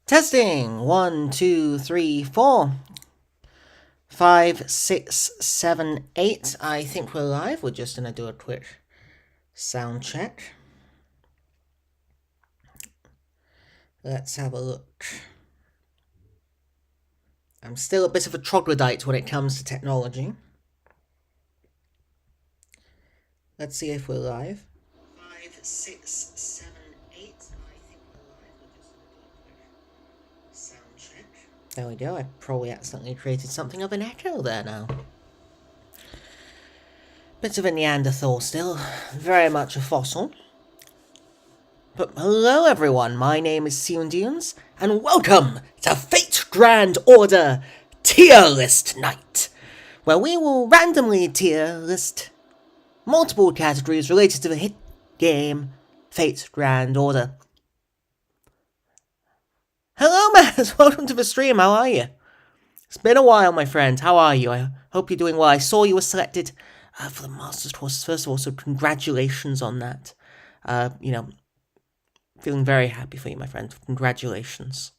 Testing 1, 2, 3, 4, 5, 6, 7, 8. I think we're live. We're just gonna do a quick sound check. Let's have a look. I'm still a bit of a troglodyte when it comes to technology. Let's see if we're live. 5, 6, 7, 8. I think we're live. We're just gonna do a quick sound check. There we go. I probably accidentally created something of an echo there now. Bit of a Neanderthal still, very much a fossil. But hello everyone, my name is Sion Dunes, and welcome to Fate Grand Order Tier List Night, where we will randomly tier list multiple categories related to the hit game Fate Grand Order. Hello Matt, welcome to the stream, how are you? It's been a while, my friend, how are you? I hope you're doing well. I saw you were selected for the Masters course, first of all, so congratulations on that. Feeling very happy for you, my friend. Congratulations.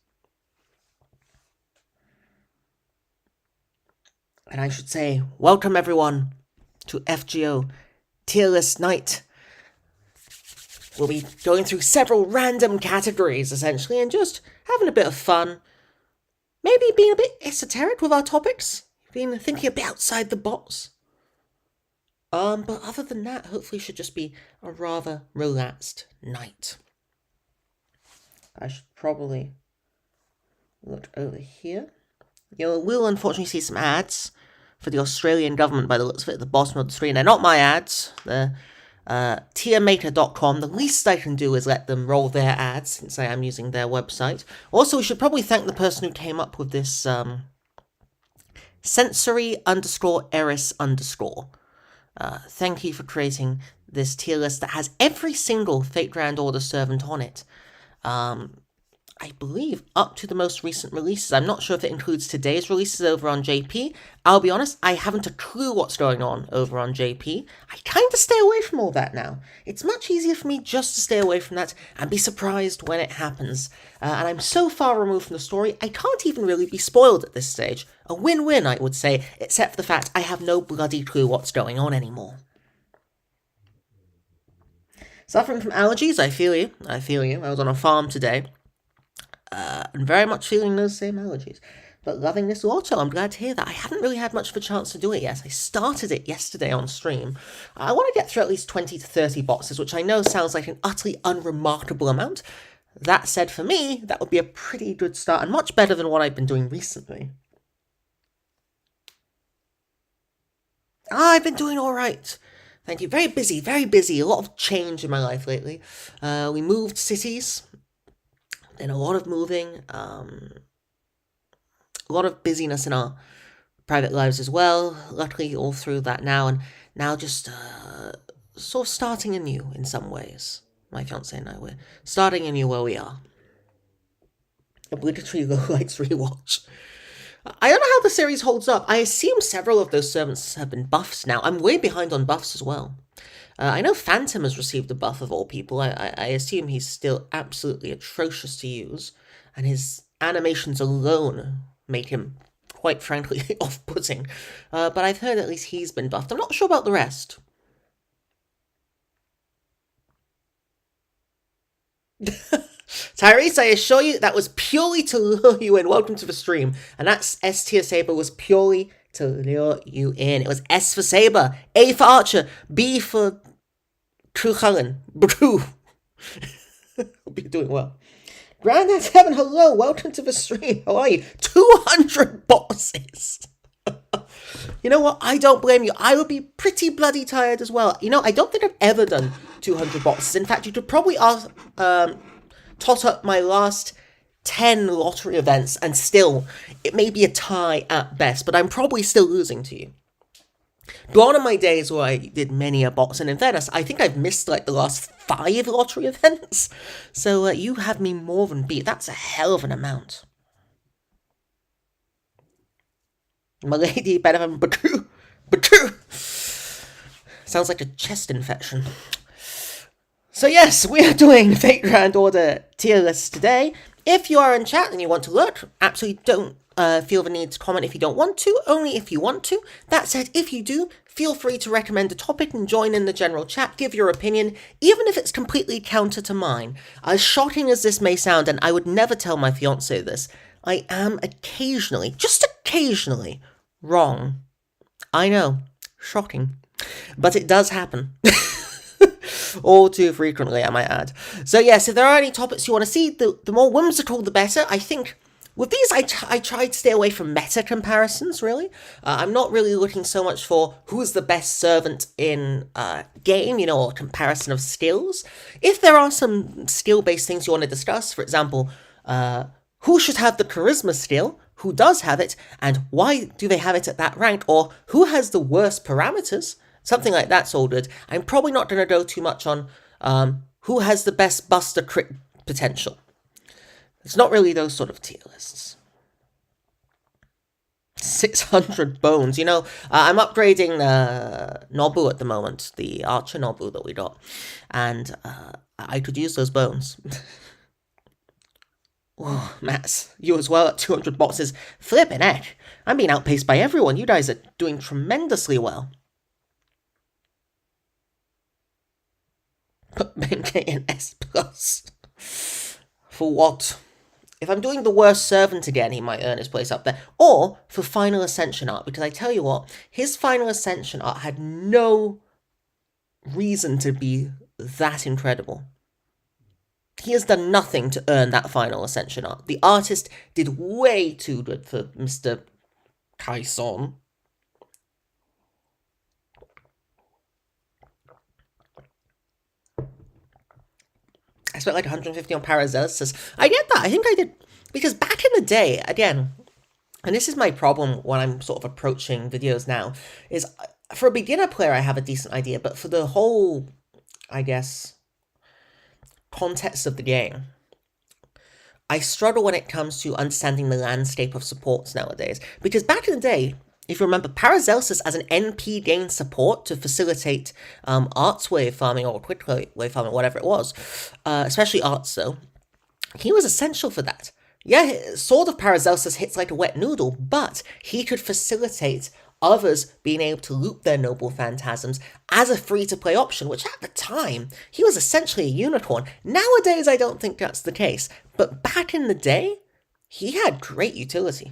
And I should say, welcome everyone to FGO Tier List Night. We'll be going through several random categories, essentially, and just having a bit of fun. Maybe being a bit esoteric with our topics. Being thinking a bit outside the box. But other than that, hopefully it should just be a rather relaxed night. I should probably look over here. You will unfortunately see some ads for the Australian government by the looks of it at the bottom of the screen. They're not my ads. They're tiermaker.com. The least I can do is let them roll their ads since I am using their website. Also, we should probably thank the person who came up with this sensory_eris_. Thank you for creating this tier list that has every single Fate Grand Order servant on it. I believe up to the most recent releases. I'm not sure if it includes today's releases over on JP. I'll be honest, I haven't a clue what's going on over on JP. I kind of stay away from all that now. It's much easier for me just to stay away from that and be surprised when it happens. And I'm so far removed from the story, I can't even really be spoiled at this stage. A win-win, I would say, except for the fact I have no bloody clue what's going on anymore. Suffering from allergies, I feel you. I was on a farm today. And very much feeling those same allergies. But loving this auto, I'm glad to hear that. I haven't really had much of a chance to do it yet. I started it yesterday on stream. I want to get through at least 20 to 30 boxes, which I know sounds like an utterly unremarkable amount. That said, for me, that would be a pretty good start, and much better than what I've been doing recently. I've been doing alright. Thank you. Very busy, very busy. A lot of change in my life lately. We moved cities. And a lot of moving, a lot of busyness in our private lives as well. Luckily, all through that now, and now just sort of starting anew in some ways. My fiance and I, we're starting anew where we are. Obligatory Lowlights rewatch. I don't know how the series holds up. I assume several of those servants have been buffs now. I'm way behind on buffs as well. I know Phantom has received a buff of all people. I assume he's still absolutely atrocious to use, and his animations alone make him, quite frankly, off-putting. But I've heard at least he's been buffed. I'm not sure about the rest. Tyrese, I assure you that was purely to lure you in. Welcome to the stream. And that S tier saber was purely to lure you in. It was S for Saber, A for Archer, B for Truchalen. Brew. Hope you're doing well. Grandad Heaven, hello, welcome to the stream. How are you? 200 bosses. You know what? I don't blame you. I would be pretty bloody tired as well. You know, I don't think I've ever done 200 bosses. In fact, you could probably ask, tot up my last 10 lottery events, and still, it may be a tie at best, but I'm probably still losing to you. Gone are my days where I did many a box, and in fairness, I think I've missed like the last 5 lottery events. So you have me more than beat. That's a hell of an amount. My lady, better than Batu. Sounds like a chest infection. So yes, we are doing Fate Grand Order tier list today. If you are in chat and you want to lurk, absolutely don't feel the need to comment if you don't want to, only if you want to. That said, if you do, feel free to recommend a topic and join in the general chat, give your opinion, even if it's completely counter to mine. As shocking as this may sound, and I would never tell my fiancé this, I am occasionally, just occasionally, wrong. I know, shocking. But it does happen. All too frequently, I might add. So yes, if there are any topics you want to see, the more whimsical the better. I think with these, I try to stay away from meta comparisons, really. I'm not really looking so much for who's the best servant in game, or comparison of skills. If there are some skill-based things you want to discuss, for example, who should have the charisma skill, who does have it, and why do they have it at that rank, or who has the worst parameters, something like that's all good. I'm probably not going to go too much on who has the best buster crit potential. It's not really those sort of tier lists. 600 bones. I'm upgrading Nobu at the moment, the Archer Nobu that we got, and I could use those bones. Oh, Mats, you as well at 200 boxes. Flippin' heck. I'm being outpaced by everyone. You guys are doing tremendously well. Put Benkei in S+. For what? If I'm doing the worst servant again, he might earn his place up there. Or for Final Ascension art, because I tell you what, his Final Ascension art had no reason to be that incredible. He has done nothing to earn that Final Ascension art. The artist did way too good for Mr. Kaison. I spent like 150 on Paracelsus. I get that. I think I did. Because back in the day, again, and this is my problem when I'm sort of approaching videos now, is for a beginner player, I have a decent idea, but for the whole, I guess, context of the game, I struggle when it comes to understanding the landscape of supports nowadays. Because back in the day, if you remember, Paracelsus as an NP gain support to facilitate arts wave farming or quick wave farming, whatever it was, especially arts though, he was essential for that. Yeah, Sword of Paracelsus hits like a wet noodle, but he could facilitate others being able to loop their noble phantasms as a free-to-play option, which at the time, he was essentially a unicorn. Nowadays, I don't think that's the case, but back in the day, he had great utility.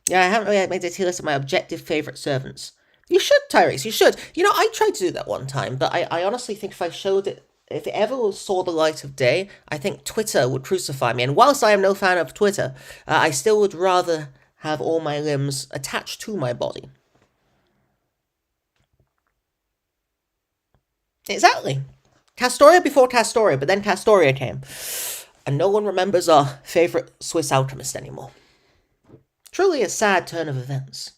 Yeah, I haven't really made a tier list of my objective favourite servants. You should, Tyrese, you should. I tried to do that one time, but I honestly think if I showed it, if it ever saw the light of day, I think Twitter would crucify me. And whilst I am no fan of Twitter, I still would rather have all my limbs attached to my body. Exactly. Castoria before Castoria, but then Castoria came. And no one remembers our favourite Swiss alchemist anymore. Truly a sad turn of events.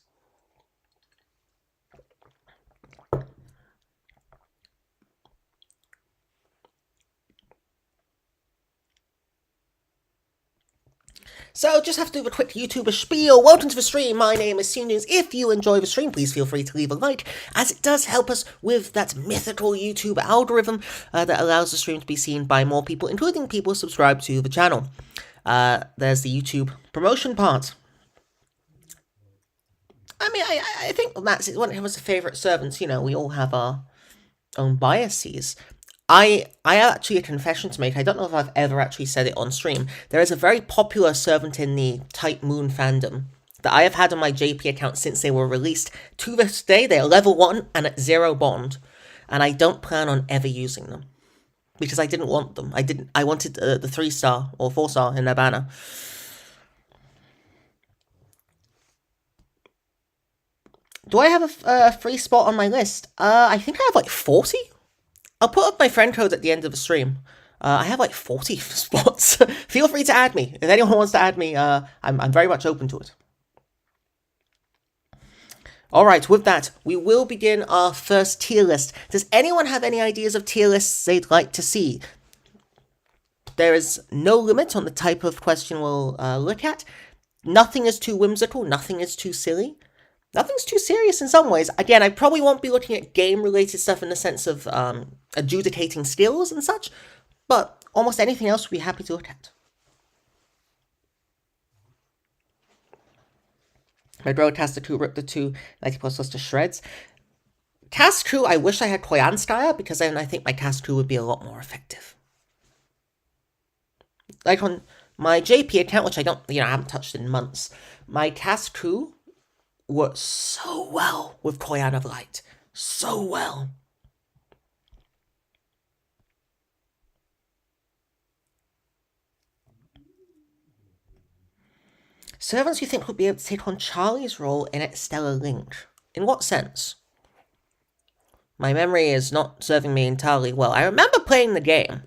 So, just have to do a quick YouTuber spiel. Welcome to the stream. My name is CNews. If you enjoy the stream, please feel free to leave a like, as it does help us with that mythical YouTube algorithm that allows the stream to be seen by more people, including people subscribed to the channel. There's the YouTube promotion part. I mean, I think that's one of his favourite servants. We all have our own biases. I have actually a confession to make. I don't know if I've ever actually said it on stream. There is a very popular servant in the Type Moon fandom that I have had on my JP account since they were released. To this day, they are level 1 and at 0 bond. And I don't plan on ever using them. Because I didn't want them. I wanted the 3-star or 4-star in their banner. Do I have a free spot on my list? I think I have like 40? I'll put up my friend code at the end of the stream. I have like 40 spots. Feel free to add me. If anyone wants to add me, I'm very much open to it. Alright, with that, we will begin our first tier list. Does anyone have any ideas of tier lists they'd like to see? There is no limit on the type of question we'll look at. Nothing is too whimsical, nothing is too silly. Nothing's too serious in some ways. Again, I probably won't be looking at game-related stuff in the sense of adjudicating skills and such, but almost anything else we'd be happy to look at. Red Road Caster 2 ripped the 2 90 plus to shreds. Cast 2, I wish I had Koyan style, because then I think my Cast 2 would be a lot more effective. Like on my JP account, which I don't, I haven't touched in months, my Cast 2 worked so well with Koyan of Light. So well. Servants you think would be able to take on Charlie's role in its Stellar Link? In what sense? My memory is not serving me entirely well. I remember playing the game.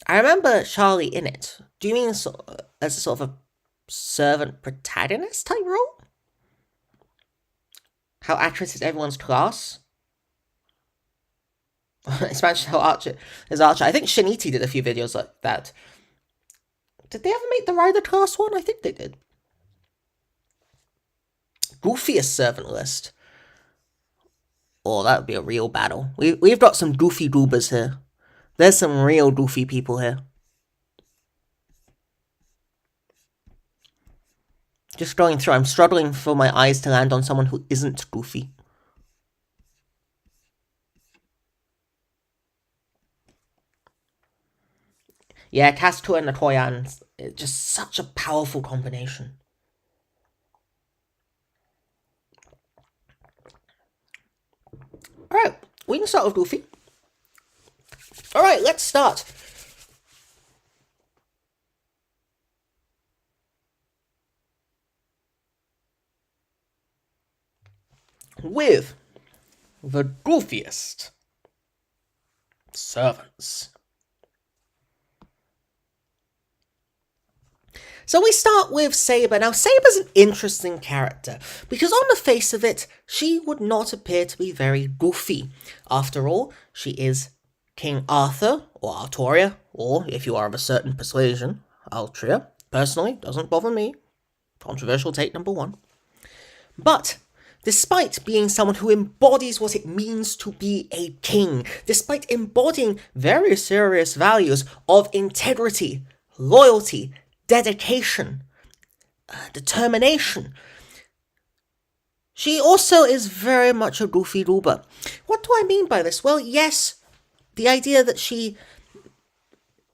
I remember Charlie in it. Do you mean as a sort of a servant protagonist type role? How accurate is everyone's class? Expansion how Archer is Archer. I think Shiniti did a few videos like that. Did they ever make the Rider class one? I think they did. Goofiest servant list. Oh, that would be a real battle. We've got some goofy goobers here. There's some real goofy people here. Just going through, I'm struggling for my eyes to land on someone who isn't goofy. Yeah, Casto and the Koyan, just such a powerful combination. Alright, we can start with Goofy. Alright, let's start. With the goofiest servants. So we start with Saber. Now, Saber's an interesting character, because on the face of it, she would not appear to be very goofy. After all, she is King Arthur, or Artoria, or, if you are of a certain persuasion, Altria. Personally, doesn't bother me. Controversial take number 1. But despite being someone who embodies what it means to be a king, despite embodying very serious values of integrity, loyalty, dedication, determination, she also is very much a goofy goober. What do I mean by this? Well, yes, the idea that she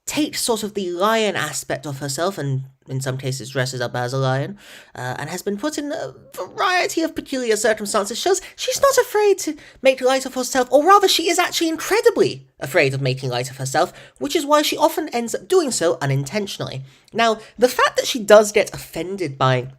takes sort of the lion aspect of herself, and in some cases dresses up as a lion, and has been put in a variety of peculiar circumstances, shows she's not afraid to make light of herself, or rather she is actually incredibly afraid of making light of herself, which is why she often ends up doing so unintentionally. Now, the fact that she does get offended by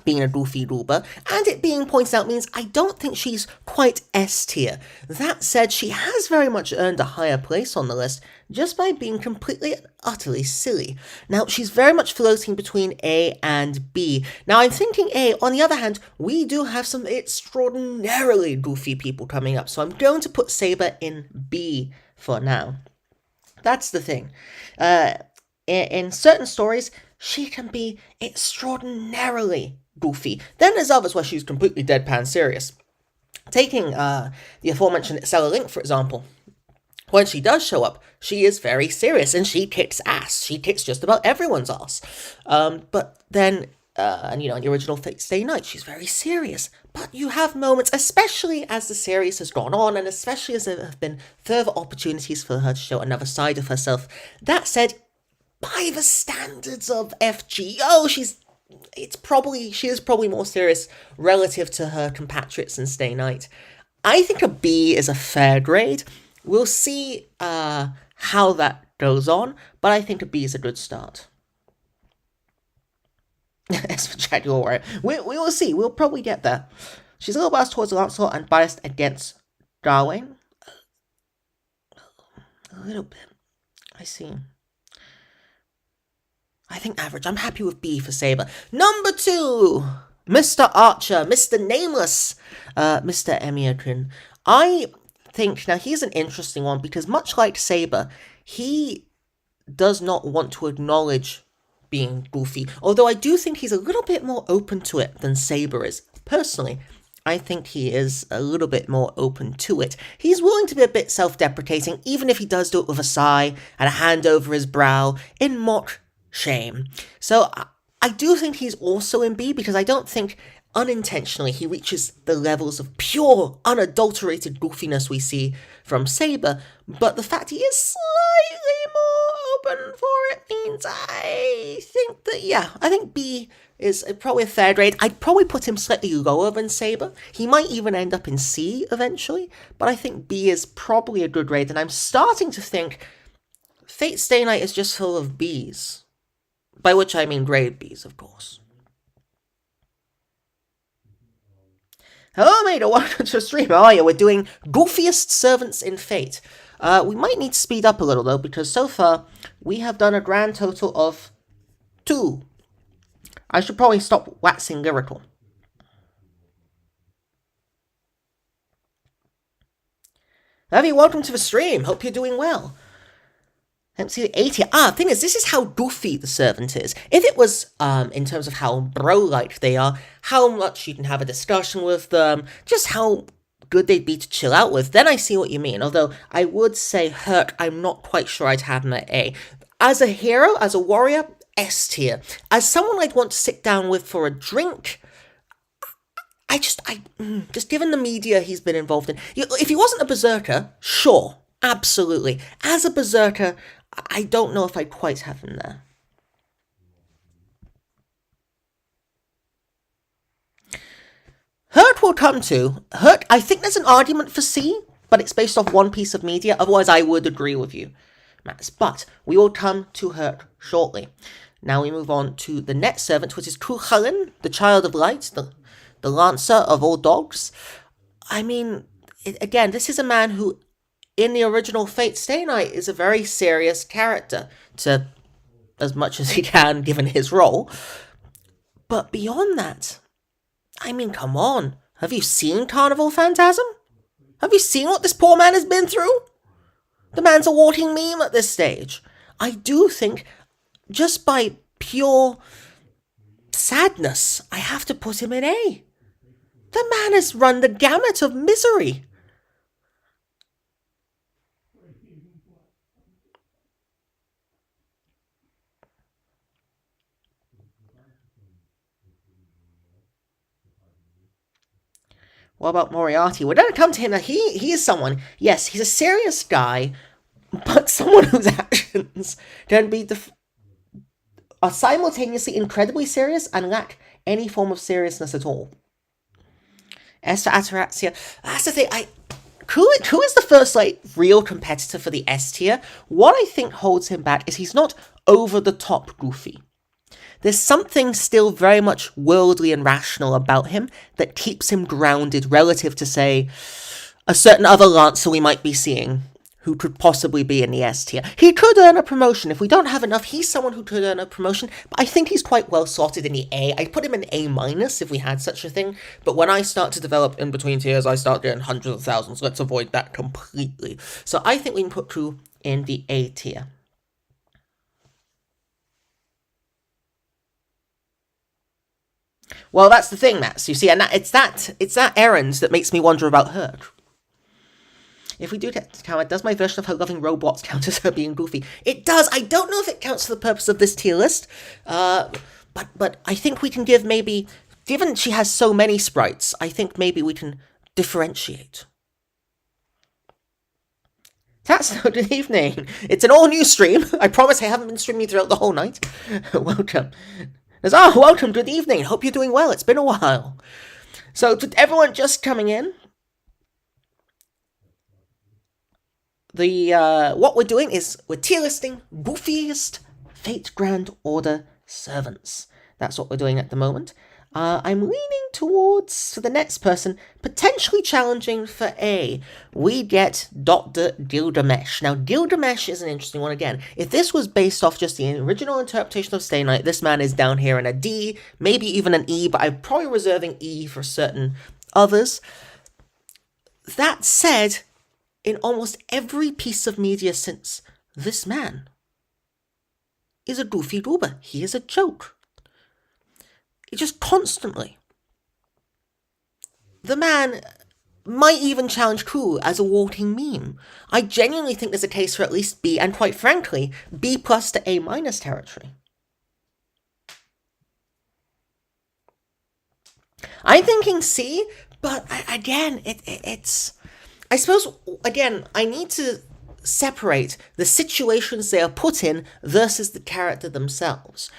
being a goofy goober, and it being pointed out, means I don't think she's quite S tier. That said, she has very much earned a higher place on the list just by being completely and utterly silly. Now, she's very much floating between A and B. Now, I'm thinking A. On the other hand, we do have some extraordinarily goofy people coming up, so I'm going to put Saber in B for now. That's the thing. In certain stories, she can be extraordinarily goofy. Then there's others where she's completely deadpan serious. Taking the aforementioned Stellar Link, for example. When she does show up, she is very serious, and she kicks ass. She kicks just about everyone's ass. But then, in the original Fate Stay Night, she's very serious. But you have moments, especially as the series has gone on, and especially as there have been further opportunities for her to show another side of herself. That said, by the standards of FGO, she is probably more serious relative to her compatriots in Stay Night. I think a B is a fair grade. We'll see how that goes on, but I think a B is a good start. As for Jaguar Warrior, we will see. We'll probably get there. She's a little biased towards Lancelot and biased against Gawain. A little bit. I see. I think average. I'm happy with B for Saber. Number 2, Mr. Archer, Mr. Nameless, Mr. Emiakrin. I think, now he's an interesting one, because much like Saber, he does not want to acknowledge being goofy, although I do think he's a little bit more open to it than Saber is. Personally, I think he is a little bit more open to it. He's willing to be a bit self-deprecating, even if he does do it with a sigh and a hand over his brow, in mock shame. So I do think he's also in B because I don't think unintentionally he reaches the levels of pure, unadulterated goofiness we see from Saber, but the fact he is slightly more open for it means I think that, yeah, I think B is probably a fair grade. I'd probably put him slightly lower than Saber. He might even end up in C eventually, but I think B is probably a good grade, and I'm starting to think Fate Stay Night is just full of Bs. By which I mean grade Bs, of course. Hello, mate, welcome to the stream. How are you? We're doing Goofiest Servants in Fate. We might need to speed up a little, though, because so far we have done a grand total of 2. I should probably stop waxing lyrical. Heavy, welcome to the stream. Hope you're doing well. MC 80. Thing is, this is how goofy the servant is. If it was, in terms of how bro-like they are, how much you can have a discussion with them, just how good they'd be to chill out with, then I see what you mean. Although, I would say Herc, I'm not quite sure I'd have him at A. As a hero, as a warrior, S tier. As someone I'd want to sit down with for a drink, just given the media he's been involved in, if he wasn't a berserker, sure, absolutely. As a berserker, I don't know if I'd quite have him there. Hurt will come to. Hurt, I think there's an argument for C, but it's based off one piece of media. Otherwise, I would agree with you, Max. But we will come to Hurt shortly. Now we move on to the next servant, which is Cuchulainn, the Child of Light, the Lancer of all dogs. I mean, again, this is a man who, in the original Fate Stay Night, is a very serious character, to as much as he can, given his role. But beyond that, I mean, come on. Have you seen Carnival Phantasm? Have you seen what this poor man has been through? The man's a walking meme at this stage. I do think, just by pure sadness, I have to put him in A. The man has run the gamut of misery. What about Moriarty? We're going to come to him. He is someone, yes, he's a serious guy, but someone whose actions can be are simultaneously incredibly serious and lack any form of seriousness at all. As for Ataraxia, that's the thing, who is the first, real competitor for the S tier? What I think holds him back is he's not over-the-top goofy. There's something still very much worldly and rational about him that keeps him grounded relative to, say, a certain other Lancer we might be seeing who could possibly be in the S tier. He could earn a promotion. If we don't have enough, he's someone who could earn a promotion, but I think he's quite well sorted in the A. I'd put him in A- if we had such a thing, but when I start to develop in between tiers, I start getting hundreds of thousands. Let's avoid that completely. So I think we can put Crew in the A tier. Well, that's the thing, Max, you see, and it's that errand that makes me wonder about her. If we do count, does my version of her loving robots count as her being goofy? It does. I don't know if it counts for the purpose of this tier list, but I think we can give maybe, given she has so many sprites, I think maybe we can differentiate. That's good evening. It's an all-new stream. I promise I haven't been streaming throughout the whole night. Welcome. Welcome, good evening. Hope you're doing well. It's been a while. So, to everyone just coming in, what we're doing is we're tier listing goofiest Fate Grand Order servants. That's what we're doing at the moment. I'm leaning towards, for the next person, potentially challenging for A. We get Dr. Gilgamesh. Now, Gilgamesh is an interesting one again. If this was based off just the original interpretation of Stay Night, this man is down here in a D, maybe even an E, but I'm probably reserving E for certain others. That said, in almost every piece of media since, this man is a goofy goober. He is a joke. Just constantly. The man might even challenge Crew as a walking meme. I genuinely think there's a case for at least B, and quite frankly, B+ to A- territory. I'm thinking C, but again, it's. I suppose, again, I need to separate the situations they are put in versus the character themselves.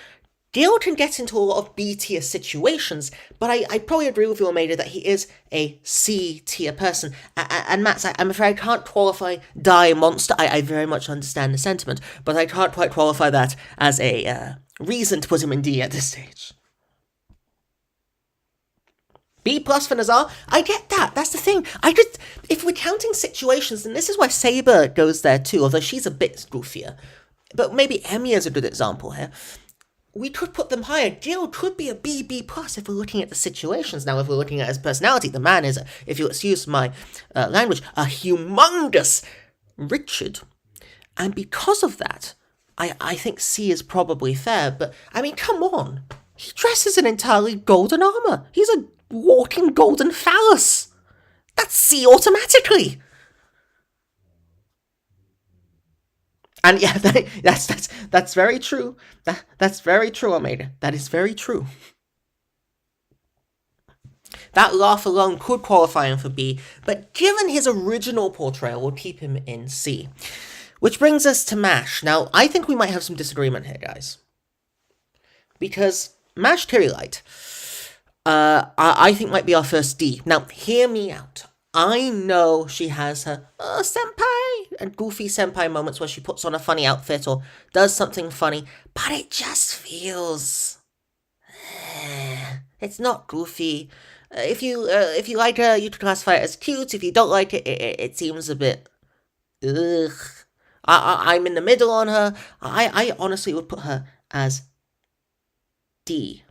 Gale can get into a lot of B tier situations, but I probably agree with you, Almeida, that he is a C tier person. And Matt, I'm afraid I can't qualify Die Monster. I very much understand the sentiment, but I can't quite qualify that as a reason to put him in D at this stage. B plus for Nazar, I get that. That's the thing. If we're counting situations, then this is why Saber goes there too, although she's a bit goofier. But maybe Emi is a good example here. We could put them higher. Gale could be a B plus if we're looking at the situations. Now, if we're looking at his personality, the man is, if you'll excuse my language, a humongous Richard. And because of that, I think C is probably fair. But, I mean, come on. He dresses in entirely golden armor. He's a walking golden phallus. That's C automatically. And yeah, that's very true. That's very true, Almeida. That is very true. That laugh alone could qualify him for B, but given his original portrayal, we'll keep him in C. Which brings us to MASH. Now, I think we might have some disagreement here, guys. Because MASH Kirilight, I think might be our first D. Now, hear me out. I know she has her senpai and goofy senpai moments where she puts on a funny outfit or does something funny, but it just feels it's not goofy. If you like her, you can classify it as cute. If you don't like it, it seems a bit ugh. I'm in the middle on her. I honestly would put her as D.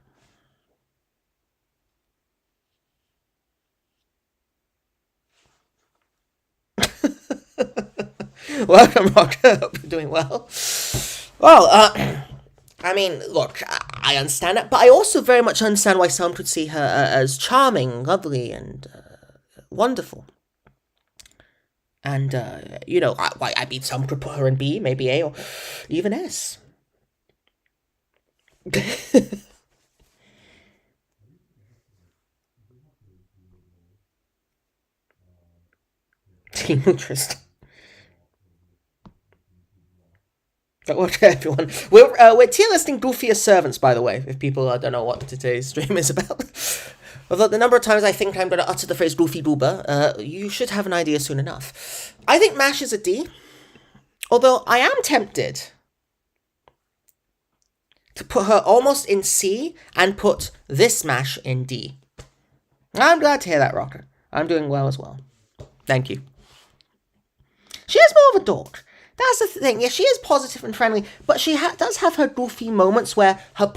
Welcome, Roger. Hope you're doing well. Well, I mean, look, I understand that, but I also very much understand why some could see her as charming, lovely, and wonderful. And, I mean, some could put her in B, maybe A, or even S. Team interest. Okay, everyone. We're tier listing goofier servants, by the way, if people don't know what today's stream is about. Although the number of times I think I'm going to utter the phrase goofy goober, you should have an idea soon enough. I think MASH is a D, although I am tempted to put her almost in C and put this MASH in D. I'm glad to hear that, Rocker. I'm doing well as well. Thank you. She is more of a dork. That's the thing. Yeah, she is positive and friendly, but she does have her goofy moments where her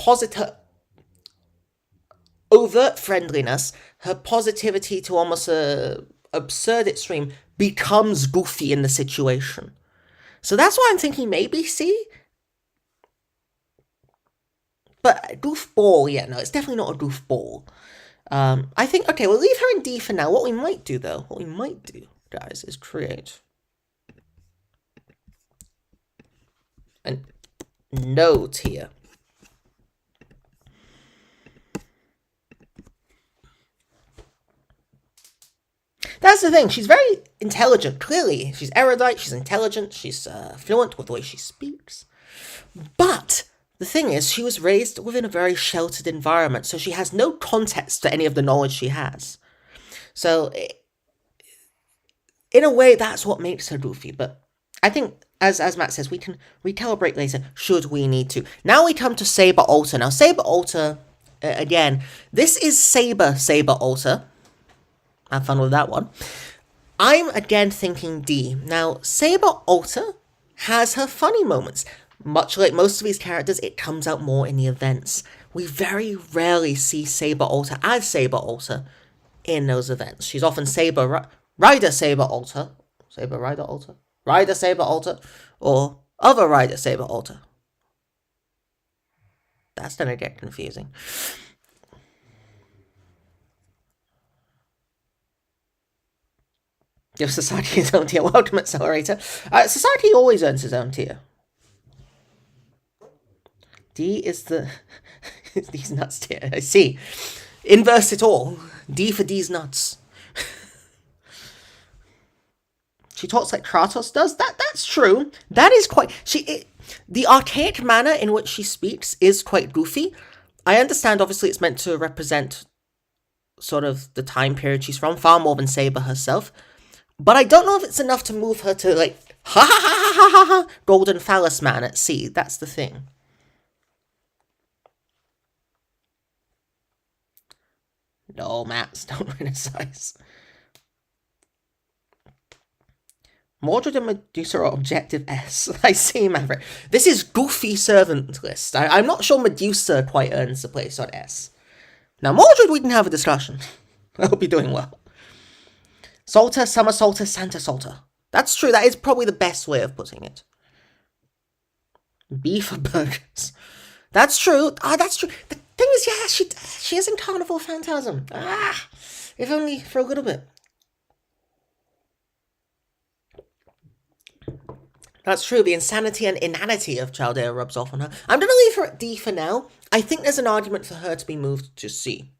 overt friendliness, her positivity to almost a absurd extreme, becomes goofy in the situation. So that's why I'm thinking maybe C. But goofball, yeah, no, it's definitely not a goofball. I think, okay, we'll leave her in D for now. What we might do, guys, is create a note here. That's the thing, she's very intelligent, clearly. She's erudite, she's intelligent, she's fluent with the way she speaks. But the thing is, she was raised within a very sheltered environment, so she has no context to any of the knowledge she has. So, in a way, that's what makes her goofy, but I think, as Matt says, we can recalibrate later, should we need to. Now we come to Saber Alter. Now, Saber Alter, again, this is Saber Alter. Have fun with that one. I'm again thinking D. Now, Saber Alter has her funny moments. Much like most of these characters, it comes out more in the events. We very rarely see Saber Alter as Saber Alter in those events. She's often Rider Saber Alter, Rider Saber Alter, or other Rider Saber Alter. That's gonna get confusing. Give Society his own tier. Welcome, Accelerator. Society always earns his own tier. D is the... These nuts tier. I see. Inverse it all. D for D's nuts. She talks like Kratos does. That's true. That is quite the archaic manner in which she speaks is quite goofy. I understand obviously it's meant to represent sort of the time period she's from, far more than Saber herself. But I don't know if it's enough to move her to like ha ha ha ha ha ha golden phallus man at sea. That's the thing. No, Matt, don't criticize. Mordred and Medusa are Objective S. I see, Maverick. This is goofy servant list. I'm not sure Medusa quite earns the place on S. Now, Mordred, we can have a discussion. I hope you're doing well. Salter, Summer Salter, Santa Salter. That's true. That is probably the best way of putting it. B for burgers. That's true. That's true. The thing is, yeah, she is in Carnival Phantasm. If only for a little bit. That's true. The insanity and inanity of Chaldea rubs off on her. I'm going to leave her at D for now. I think there's an argument for her to be moved to C.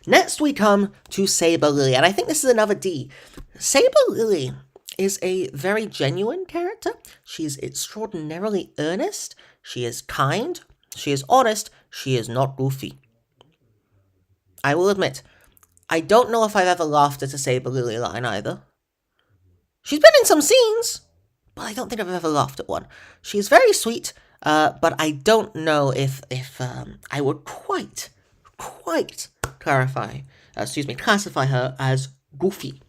Next we come to Saber Lily, and I think this is another D. Saber Lily is a very genuine character. She's extraordinarily earnest. She is kind. She is honest. She is not goofy. I will admit, I don't know if I've ever laughed at a Saber Lily line either. She's been in some scenes, but I don't think I've ever laughed at one. She's very sweet, but I don't know if I would quite classify her as goofy.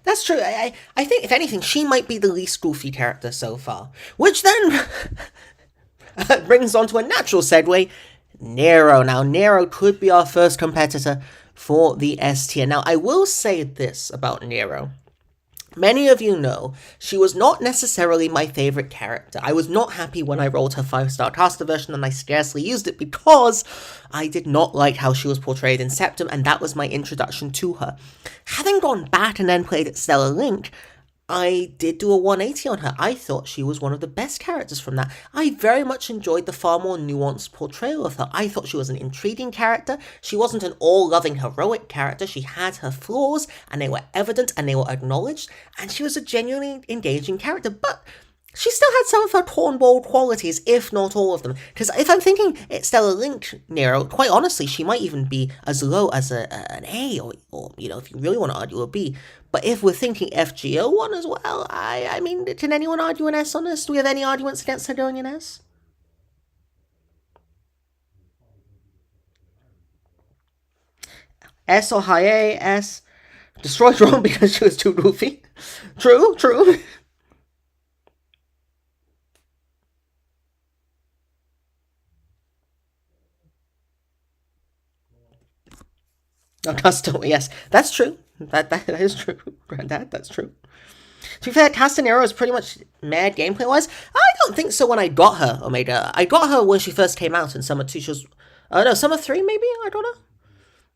That's true. I think, if anything, she might be the least goofy character so far. Which then brings on to a natural segue, Nero. Now, Nero could be our first competitor for the S tier. Now, I will say this about Nero. Many of you know she was not necessarily my favorite character. I was not happy when I rolled her 5-star caster version, and I scarcely used it because I did not like how she was portrayed in Septum, and that was my introduction to her. Having gone back and then played at Stellar Link, I did do a 180 on her. I thought she was one of the best characters from that. I very much enjoyed the far more nuanced portrayal of her. I thought she was an intriguing character. She wasn't an all-loving heroic character. She had her flaws, and they were evident, and they were acknowledged, and she was a genuinely engaging character, but she still had some of her cornball qualities, if not all of them. Because if I'm thinking it's Stellar Link Nero, quite honestly, she might even be as low as an A, or if you really want to argue, a B. But if we're thinking FGO one as well, I mean, can anyone argue an S on this? Do we have any arguments against her going in S? S or high A, S. Destroyed Rome because she was too goofy. True. Augusto, yes, that's true. That is true, Granddad. That's true. To be fair, Castanero is pretty much mad gameplay wise. I don't think so. When I got her, Omega, I got her when she first came out in Summer 2. She was, no, Summer 3 maybe.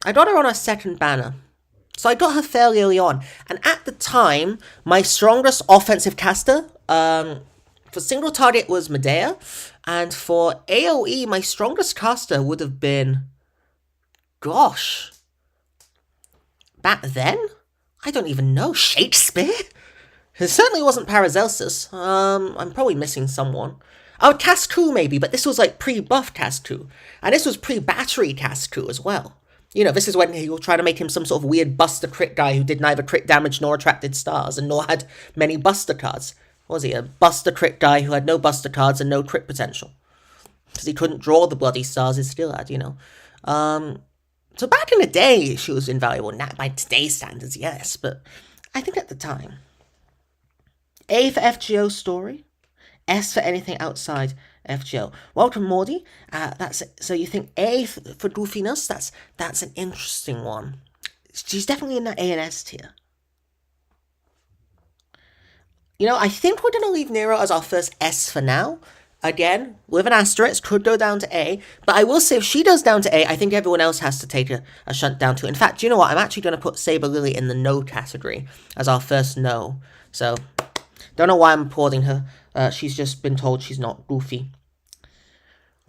I got her on her second banner, so I got her fairly early on. And at the time, my strongest offensive caster, for single target was Medea, and for AOE, my strongest caster would have been, gosh. Back then? I don't even know. Shakespeare? It certainly wasn't Paracelsus. I'm probably missing someone. Oh, Cascu maybe, but this was like pre-buff Cascu. And this was pre-battery Cascu as well. This is when he will try to make him some sort of weird buster crit guy who did neither crit damage nor attracted stars, and nor had many buster cards. What was he? A buster crit guy who had no buster cards and no crit potential. Because he couldn't draw the bloody stars he still had, So back in the day, she was invaluable. Not by today's standards, yes, but I think at the time. A for FGO story. S for anything outside FGO. Welcome, Mordy. So you think A for goofiness? That's an interesting one. She's definitely in that A and S tier. I think we're going to leave Nero as our first S for now. again, with an asterisk, could go down to A. But I will say, if she does down to A, I think everyone else has to take a shunt down to. In fact, you know what? I'm actually going to put Saber Lily in the no category as our first no. So, don't know why I'm applauding her. She's just been told she's not goofy.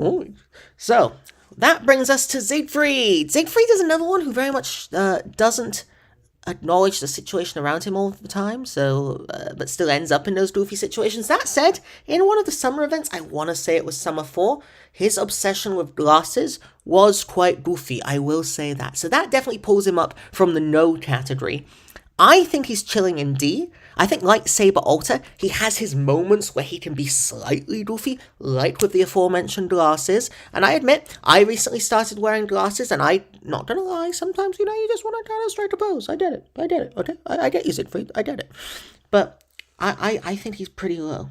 Ooh. So, that brings us to Siegfried. Siegfried is another one who very much doesn't acknowledge the situation around him all the time, so but still ends up in those goofy situations. That said, in one of the summer events, I want to say it was Summer 4, his obsession with glasses was quite goofy, I will say that. So that definitely pulls him up from the no category. I think he's chilling in D. I think, like Saber Alter, he has his moments where he can be slightly goofy, like with the aforementioned glasses. And I admit, I recently started wearing glasses, and I'm not gonna lie, sometimes, you just want to kind of strike a pose. I did it, okay? I get you, Siegfried, I get it. But I think he's pretty low.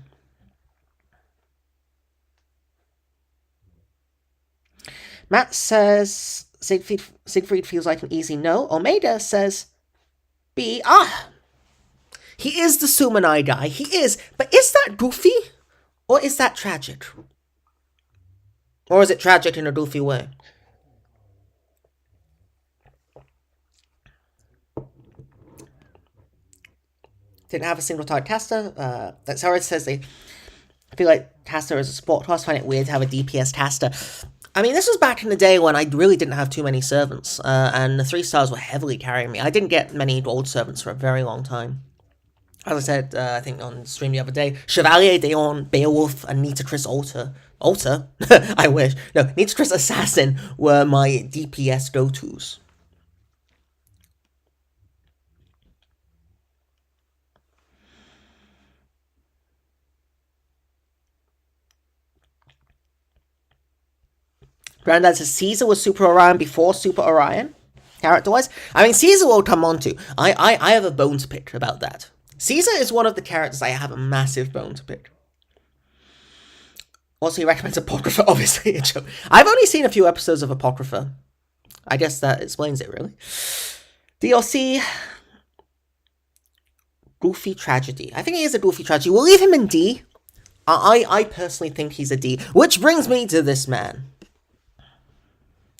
Matt says Siegfried feels like an easy no. Omega says B. He is the Sumanai guy. He is. But is that goofy? Or is that tragic? Or is it tragic in a goofy way? Didn't have a single target caster. That's how it says they feel like caster is a sport class. Find it weird to have a DPS caster. I mean, this was back in the day when I really didn't have too many servants, and the 3 stars were heavily carrying me. I didn't get many gold servants for a very long time. As I said, I think on stream the other day, Chevalier, Daon, Beowulf, and Nitocris Alter? I wish. No, Nitocris Assassin were my DPS go-tos. Grandad says Caesar was Super Orion before Super Orion, character-wise. I mean, Caesar will come on to. I have a bone to pick about that. Caesar is one of the characters I have a massive bone to pick. Also, he recommends Apocrypha, obviously. I've only seen a few episodes of Apocrypha. I guess that explains it, really. DLC. Goofy Tragedy. I think he is a Goofy Tragedy. We'll leave him in D. I personally think he's a D. Which brings me to this man,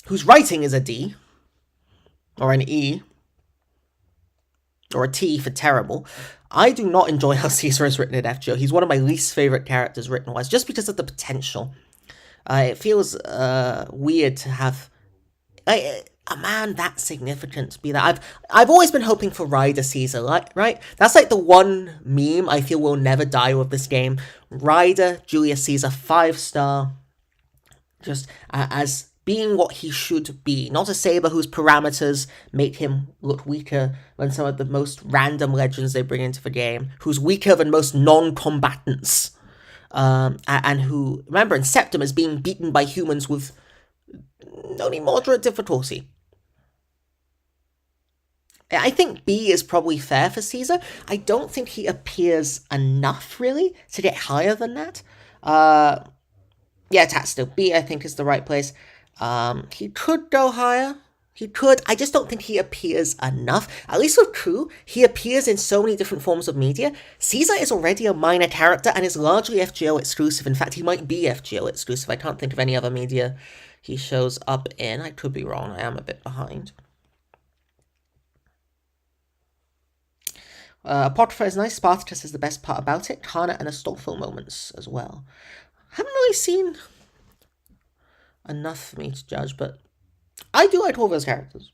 whose writing is a D. Or an E. Or a T for terrible. I do not enjoy how Caesar is written in FGO. He's one of my least favorite characters written-wise, just because of the potential. It feels weird to have a man that significant to be that. I've always been hoping for Ryder Caesar, right? That's like the one meme I feel will never die with this game. Ryder Julius Caesar, 5-star, just as being what he should be. Not a Saber whose parameters make him look weaker than some of the most random legends they bring into the game, who's weaker than most non-combatants, and who, remember, in Septum is being beaten by humans with only moderate difficulty. I think B is probably fair for Caesar. I don't think he appears enough, really, to get higher than that. Yeah, Tatstill. B, I think, is the right place. He could go higher. He could. I just don't think he appears enough. At least with Crew, he appears in so many different forms of media. Caesar is already a minor character and is largely FGO exclusive. In fact, he might be FGO exclusive. I can't think of any other media he shows up in. I could be wrong. I am a bit behind. Apocrypha is nice. Spartacus is the best part about it. Kana and Astolfo moments as well. Haven't really seen enough for me to judge, but I do like all those characters.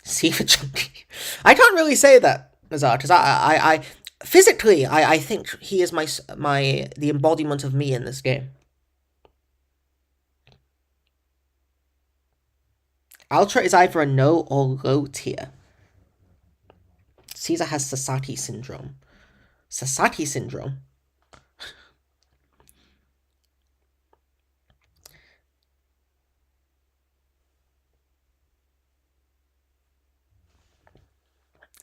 See for Chunky. I can't really say that, Nazar, because I physically, I think he is the embodiment of me in this game. Ultra is either a no or low tier. Caesar has Sasaki syndrome. Sasaki syndrome?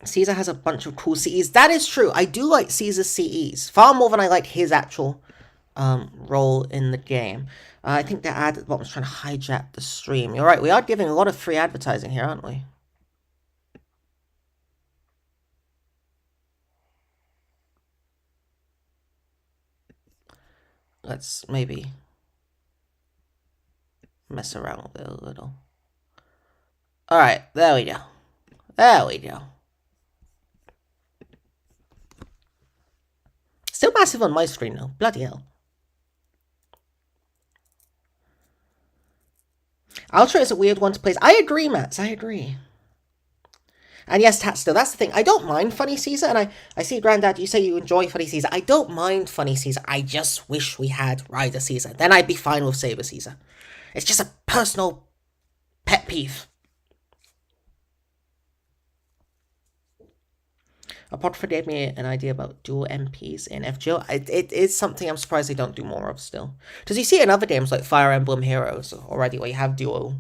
Caesar has a bunch of cool CEs. That is true. I do like Caesar's CEs far more than I like his actual role in the game. I think the ad at the bottom is trying to hijack the stream. You're right. We are giving a lot of free advertising here, aren't we? Let's maybe mess around with it a little. Alright, there we go. There we go. Still massive on my screen though. Bloody hell. Ultra is a weird one to place. I agree, Mats. I agree. And yes, Tatstill, that's the thing. I don't mind Funny Caesar, and I see, Grandad, you say you enjoy Funny Caesar. I don't mind Funny Caesar. I just wish we had Ryder Caesar. Then I'd be fine with Saber Caesar. It's just a personal pet peeve. Apocrypha gave me an idea about dual MPs in FGO. It is something I'm surprised they don't do more of still. Because you see it in other games like Fire Emblem Heroes already, where you have duo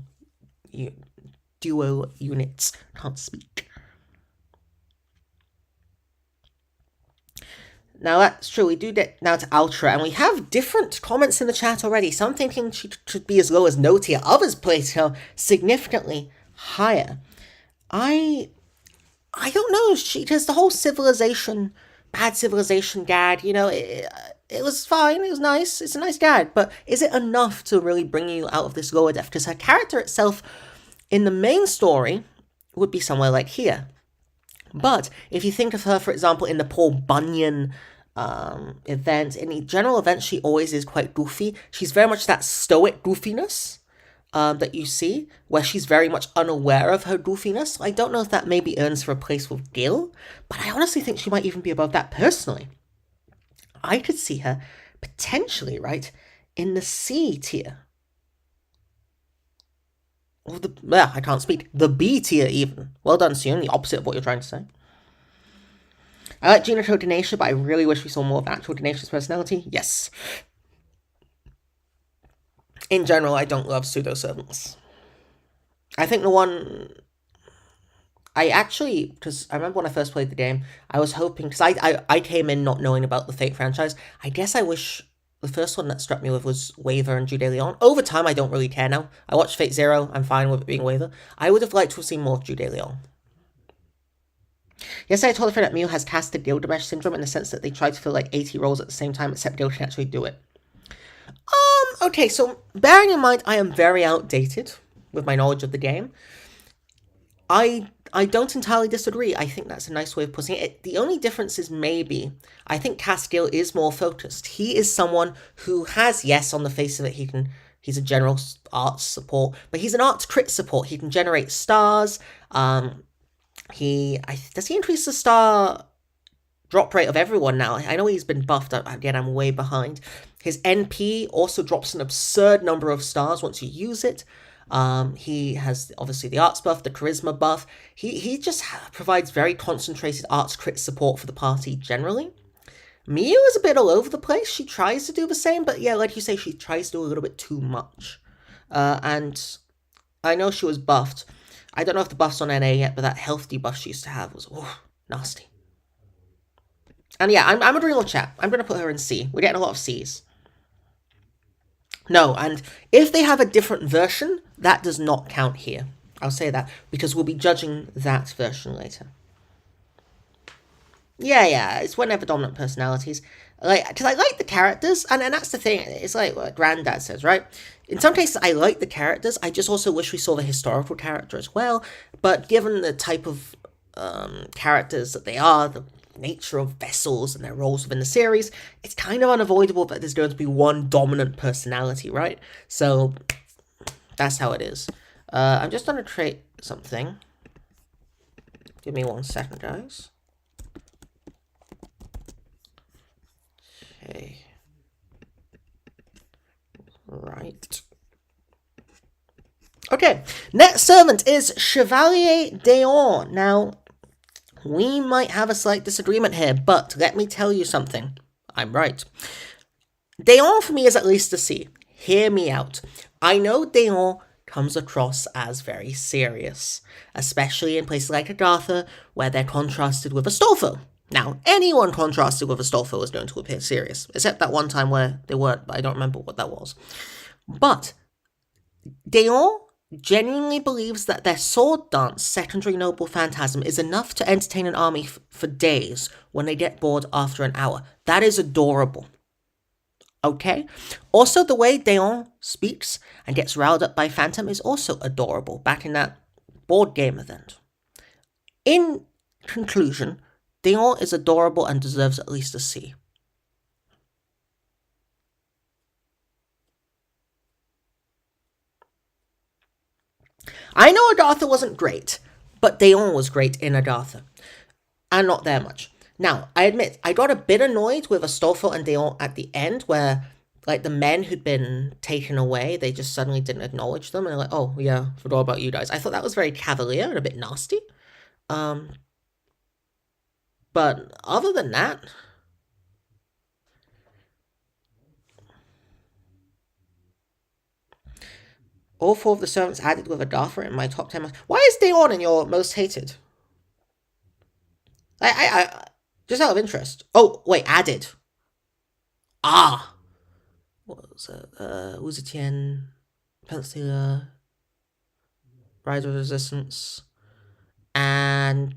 units. Can't speak. Now that's true, we do get now to Ultra, and we have different comments in the chat already. Some thinking she should be as low as no tier, others place her significantly higher. I don't know, she does the whole civilization, bad civilization gag, you know, it was fine, it was nice, it's a nice gag, but is it enough to really bring you out of this lower depth? Because her character itself in the main story would be somewhere like here. But if you think of her, for example, in the Paul Bunyan event, in the general event, she always is quite goofy. She's very much that stoic goofiness that you see, where she's very much unaware of her goofiness. I don't know if that maybe earns her a place with Gil, but I honestly think she might even be above that personally. I could see her potentially, right, in the C tier. Or I can't speak. The B tier even. Well done, Sion, the opposite of what you're trying to say. I like Juniko Danesha, but I really wish we saw more of actual Danesha's personality. Yes. In general, I don't love pseudo-servants. I think the one... because I remember when I first played the game, I was hoping... Because I came in not knowing about the Fate franchise. I guess I wish... The first one that struck me with was Waver and Jude Leon. Over time, I don't really care now. I watched Fate Zero, I'm fine with it being Waver. I would have liked to have seen more of Jude Leon. Yesterday I told a friend that Mew has casted Gilgamesh syndrome in the sense that they try to fill like 80 roles at the same time, except Gil can actually do it. Okay, so bearing in mind I am very outdated with my knowledge of the game, I don't entirely disagree. I think that's a nice way of putting it. The only difference is maybe, I think Castiel is more focused. He is someone who has, yes, on the face of it, he's a general arts support, but he's an arts crit support. He can generate stars. Does he increase the star drop rate of everyone now? I know he's been buffed up. Again, I'm way behind. His NP also drops an absurd number of stars once you use it. He has obviously the arts buff, the charisma buff. He just provides very concentrated arts crit support for the party generally. Miu is a bit all over the place. She tries to do the same, but yeah, like you say, she tries to do a little bit too much. And I know she was buffed. I don't know if the buff's on NA yet, but that health debuff she used to have was nasty. And yeah, I'm agreeing with chat. I'm going to put her in C. We're getting a lot of Cs. No, and if they have a different version, that does not count here. I'll say that, because we'll be judging that version later. Yeah, it's whenever dominant personalities. Because I like the characters, and that's the thing, it's like what Granddad says, right? In some cases, I like the characters, I just also wish we saw the historical character as well, but given the type of characters that they are, the nature of vessels and their roles within the series, it's kind of unavoidable that there's going to be one dominant personality, right? So that's how it is. I'm just going to create something. Give me 1 second, guys. Okay. Right. Okay, next servant is Chevalier Deon. Now, we might have a slight disagreement here, but let me tell you something. I'm right. Deon for me is at least a C. Hear me out. I know Deon comes across as very serious, especially in places like Agartha, where they're contrasted with Astolfo. Now, anyone contrasted with Astolfo is going to appear serious, except that one time where they weren't, but I don't remember what that was. But Deon genuinely believes that their sword dance secondary noble phantasm is enough to entertain an army for days when they get bored after an hour. That is adorable. Okay? Also, the way Deon speaks and gets riled up by Phantom is also adorable, back in that board game event. In conclusion, Deon is adorable and deserves at least a C. I know Adartha wasn't great, but Deon was great in Adartha. And not there much. Now, I admit, I got a bit annoyed with Astolfo and Deon at the end, where, like, the men who'd been taken away, they just suddenly didn't acknowledge them, and they're like, oh, yeah, forgot about you guys. I thought that was very cavalier and a bit nasty. But other than that, all 4 of the servants added with Adartha in my top 10. Why is Deon in your most hated? I just out of interest. Oh, wait, added. Ah! What was it? Wu Zetian, Pencil, Rise of Resistance, and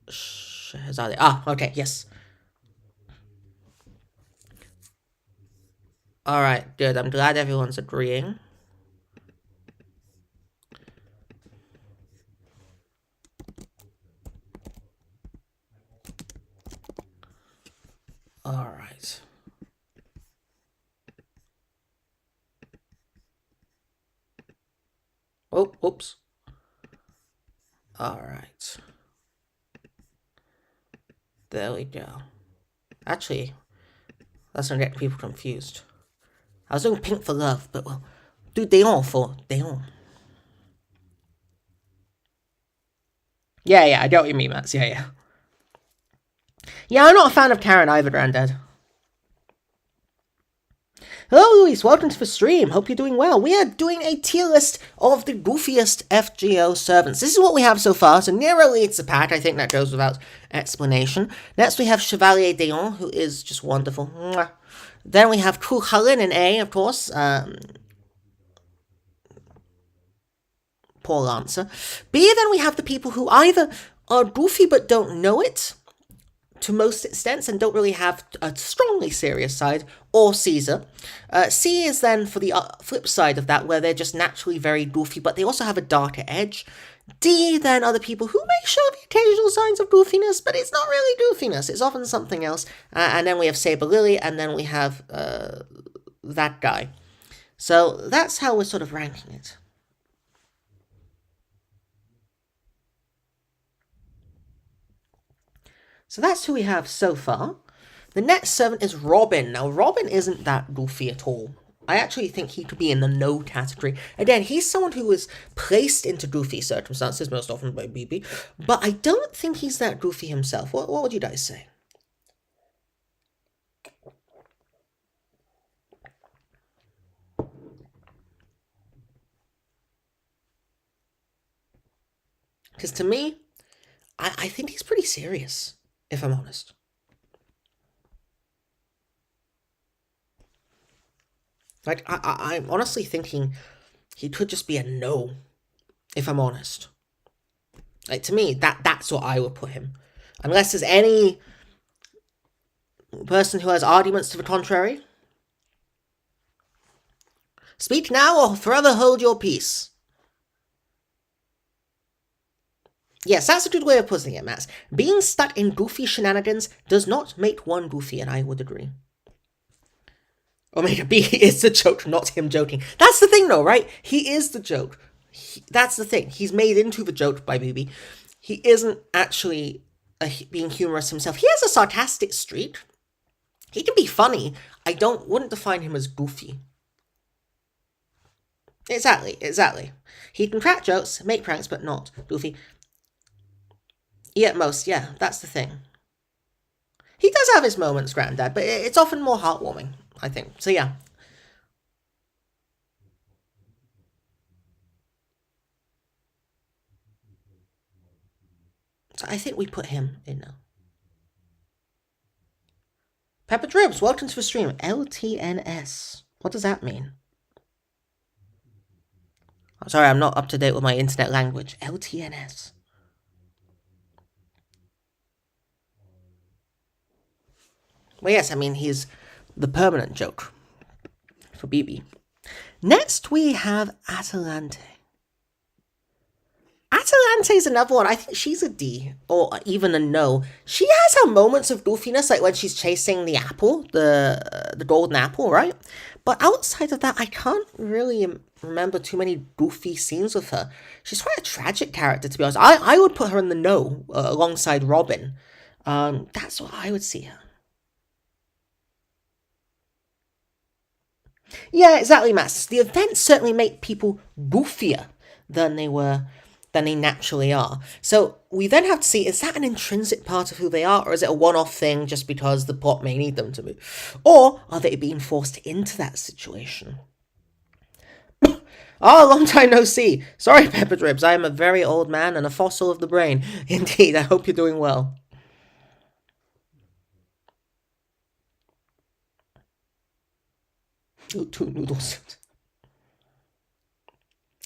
Shahzade. Ah, okay, yes. Alright, good. I'm glad everyone's agreeing. Alright. Oh, oops. Alright. There we go. Actually, that's gonna get people confused. I was doing Pink for Love, but well, do Deon for Deon. Yeah, I get what you mean, Mats. Yeah. Yeah, I'm not a fan of Karen either, Granddad. Hello, Luis. Welcome to the stream. Hope you're doing well. We are doing a tier list of the goofiest FGO servants. This is what we have so far. So Nero leads the pack. I think that goes without explanation. Next, we have Chevalier Deon, who is just wonderful. Mwah. Then we have Kul Hulin in A, of course. Poor Lancer. B, then we have the people who either are goofy but don't know it, to most extents, and don't really have a strongly serious side, or Caesar. C is then for the flip side of that, where they're just naturally very goofy, but they also have a darker edge. D then are the people who may show the occasional signs of goofiness, but it's not really goofiness, it's often something else. And then we have Saber Lily, and then we have that guy. So that's how we're sort of ranking it. So that's who we have so far. The next servant is Robin. Now, Robin isn't that goofy at all. I actually think he could be in the no category. Again, he's someone who was placed into goofy circumstances, most often by BB, but I don't think he's that goofy himself. What would you guys say? Because to me, I think he's pretty serious, if I'm honest. Like, I'm honestly thinking he could just be a no, if I'm honest. Like, to me, that's what I would put him. Unless there's any person who has arguments to the contrary. Speak now or forever hold your peace. Yes, that's a good way of putting it, Matt. Being stuck in goofy shenanigans does not make one goofy, and I would agree. Omega B is the joke, not him joking. That's the thing, though, right? He is the joke. That's the thing. He's made into the joke by BB. He isn't actually being humorous himself. He has a sarcastic streak. He can be funny. I wouldn't define him as goofy. Exactly. He can crack jokes, make pranks, but not goofy. Yeah, at most, yeah, that's the thing. He does have his moments, Granddad, but it's often more heartwarming, I think. So yeah. So I think we put him in now. Pepper Dribs, welcome to the stream. LTNS. What does that mean? I'm sorry, I'm not up to date with my internet language. LTNS. Well, yes, I mean, he's the permanent joke for BB. Next, we have Atalante. Atalante is another one. I think she's a D, or even a no. She has her moments of goofiness, like when she's chasing the apple, the golden apple, right? But outside of that, I can't really remember too many goofy scenes with her. She's quite a tragic character, to be honest. I would put her in the no, alongside Robin. That's what I would see her. Yeah, exactly, Max. The events certainly make people goofier than they naturally are. So we then have to see, is that an intrinsic part of who they are, or is it a one-off thing just because the plot may need them to be? Or are they being forced into that situation? Oh, long time no see. Sorry, Pepper Dribs, I am a very old man and a fossil of the brain. Indeed, I hope you're doing well. Two noodles.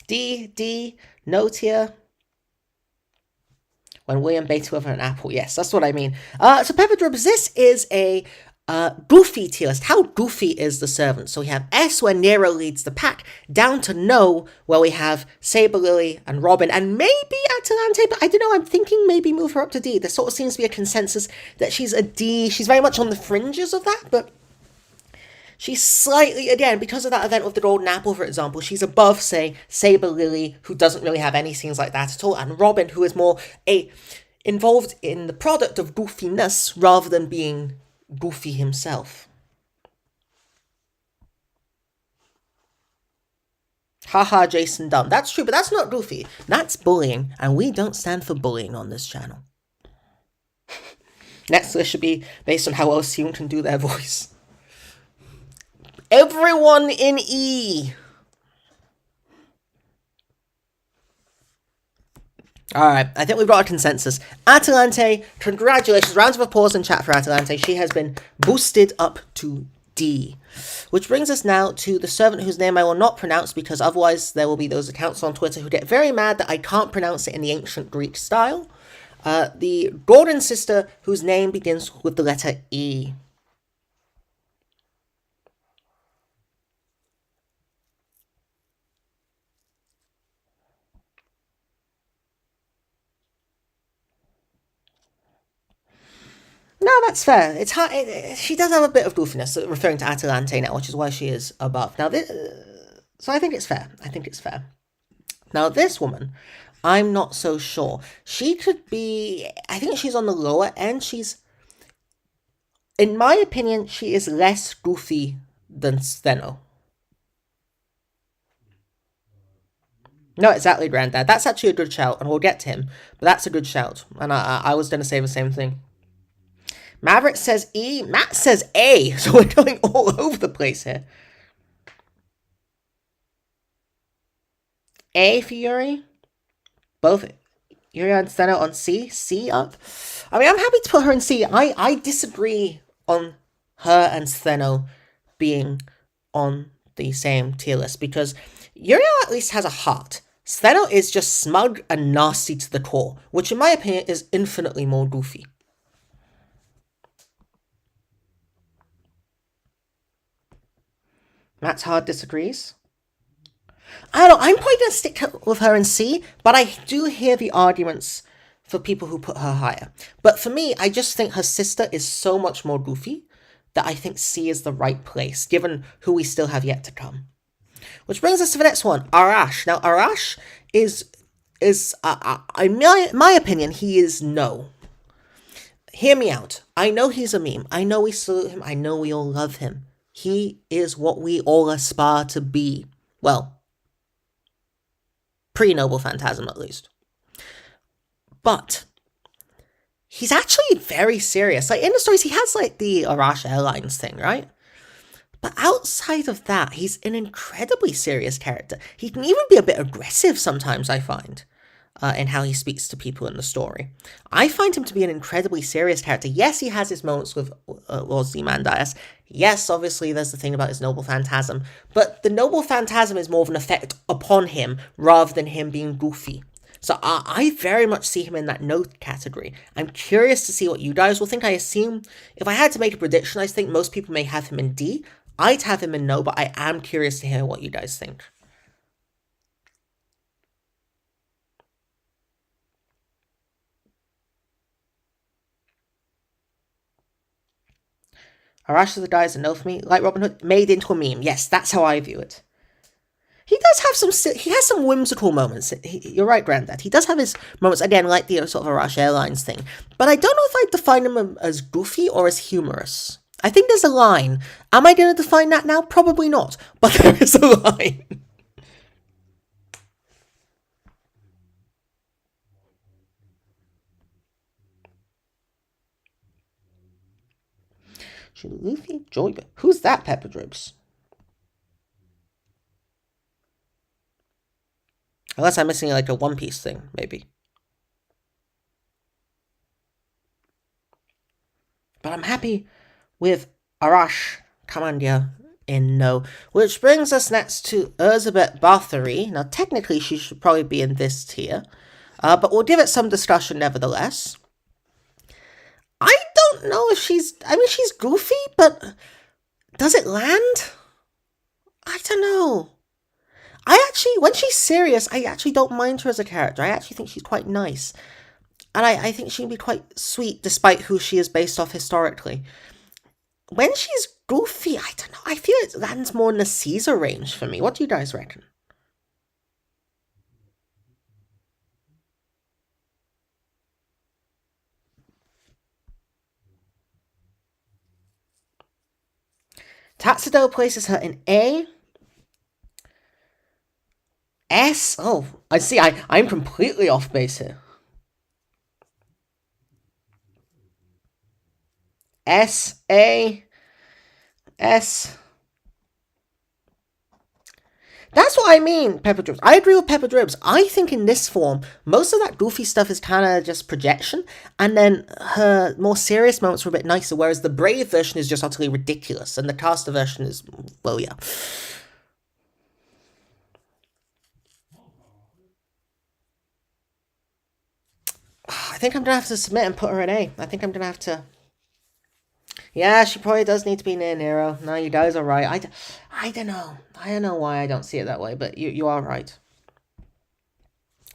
D, no tier. When William baits with an apple. Yes, that's what I mean. So Pepper Dribs, this is a goofy tier list. How goofy is the servant? So we have S, where Nero leads the pack, down to no, where we have Saber Lily and Robin, and maybe Atalante, but I don't know, I'm thinking maybe move her up to D. There sort of seems to be a consensus that she's a D. She's very much on the fringes of that, but she's slightly, again, because of that event with the Golden Apple, for example, she's above, say, Saber Lily, who doesn't really have any scenes like that at all, and Robin, who is more involved in the product of goofiness rather than being goofy himself. Haha, Jason dumb. That's true, but that's not goofy. That's bullying, and we don't stand for bullying on this channel. Next list should be based on how well Sion can do their voice. Everyone in E. Alright, I think we've got a consensus. Atalante, congratulations. Rounds of applause in chat for Atalante. She has been boosted up to D. Which brings us now to the servant whose name I will not pronounce, because otherwise there will be those accounts on Twitter who get very mad that I can't pronounce it in the ancient Greek style. The Golden Sister, whose name begins with the letter E. No, that's fair. It's hard. She does have a bit of goofiness, referring to Atalante now, which is why she is above. Now, so I think it's fair. I think it's fair. Now, this woman, I'm not so sure. She could be, I think she's on the lower end. She's, in my opinion, she is less goofy than Steno. No, exactly, Granddad. That's actually a good shout, and we'll get to him. But that's a good shout, and I was going to say the same thing. Maverick says E, Matt says A, so we're going all over the place here. A for Yuri. Both Yuri and Steno on C. C up. I mean, I'm happy to put her in C. I disagree on her and Steno being on the same tier list, because Uriel at least has a heart. Steno is just smug and nasty to the core, which in my opinion is infinitely more goofy. Matt's hard disagrees. I don't know, I'm probably going to stick with her in C, but I do hear the arguments for people who put her higher. But for me, I just think her sister is so much more goofy that I think C is the right place, given who we still have yet to come. Which brings us to the next one, Arash. Now, Arash is in my opinion, he is no. Hear me out. I know he's a meme. I know we salute him. I know we all love him. He is what we all aspire to be. Well, pre-Noble Phantasm at least. But he's actually very serious. Like, in the stories, he has, like, the Arash Airlines thing, right? But outside of that, he's an incredibly serious character. He can even be a bit aggressive sometimes, I find, in how he speaks to people in the story. I find him to be an incredibly serious character. Yes, he has his moments with Lord Ozymandias. Yes, obviously, there's the thing about his Noble Phantasm. But the Noble Phantasm is more of an effect upon him rather than him being goofy. So I very much see him in that no category. I'm curious to see what you guys will think. I assume, if I had to make a prediction, I think most people may have him in D. I'd have him in no, but I am curious to hear what you guys think. Arash the guy is a no for me. Like Robin Hood, made into a meme. Yes, that's how I view it. He does have he has some whimsical moments. You're right, Granddad. He does have his moments, again, like the sort of Arash Airlines thing. But I don't know if I'd define him as goofy or as humorous. I think there's a line. Am I going to define that now? Probably not. But there is a line. Luffy, Joy, who's that, Pepper Dribs? Unless I'm missing like a One Piece thing, maybe. But I'm happy with Arash Kamandia in no. Which brings us next to Elizabeth Bathory. Now, technically, she should probably be in this tier. But we'll give it some discussion nevertheless. I don't know if she's goofy, but does it land? I don't know. When she's serious, I actually don't mind her as a character. I actually think she's quite nice. And I think she can be quite sweet despite who she is based off historically. When she's goofy, I don't know. I feel it lands more in the Caesar range for me. What do you guys reckon? Tatsudo places her in A. S? Oh, I see. I'm completely off base here. S, A, S. That's what I mean, Pepper Dribs. I agree with Pepper Dribs. I think in this form, most of that goofy stuff is kind of just projection, and then her more serious moments were a bit nicer, whereas the Brave version is just utterly ridiculous, and the Caster version is, well, yeah. I think I'm going to have to submit and put her in A. I think I'm going to have to... Yeah, she probably does need to be near Nero. No, you guys are right. I don't know. I don't know why I don't see it that way, but you are right.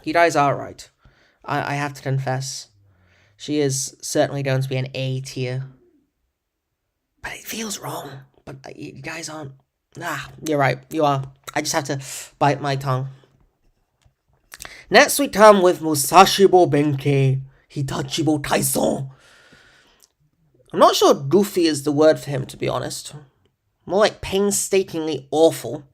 You guys are right. I have to confess. She is certainly going to be an A tier. But it feels wrong. But you guys aren't... you're right. You are. I just have to bite my tongue. Next we come with Musashibo Benkei Hitachibo Taison. I'm not sure goofy is the word for him, to be honest. More like painstakingly awful.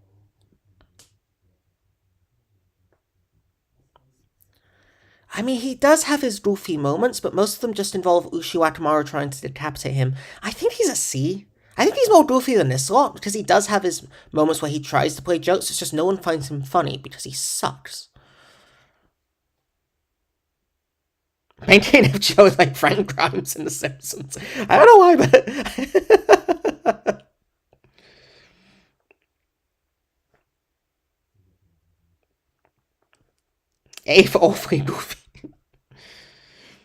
I mean, he does have his goofy moments, but most of them just involve Ushi Wataru trying to decapitate him. I think he's a C. I think he's more goofy than this lot, because he does have his moments where he tries to play jokes, it's just no one finds him funny, because he sucks. Maintaining a show like Frank Grimes in The Simpsons. I don't know why, but... A for awfully goofy.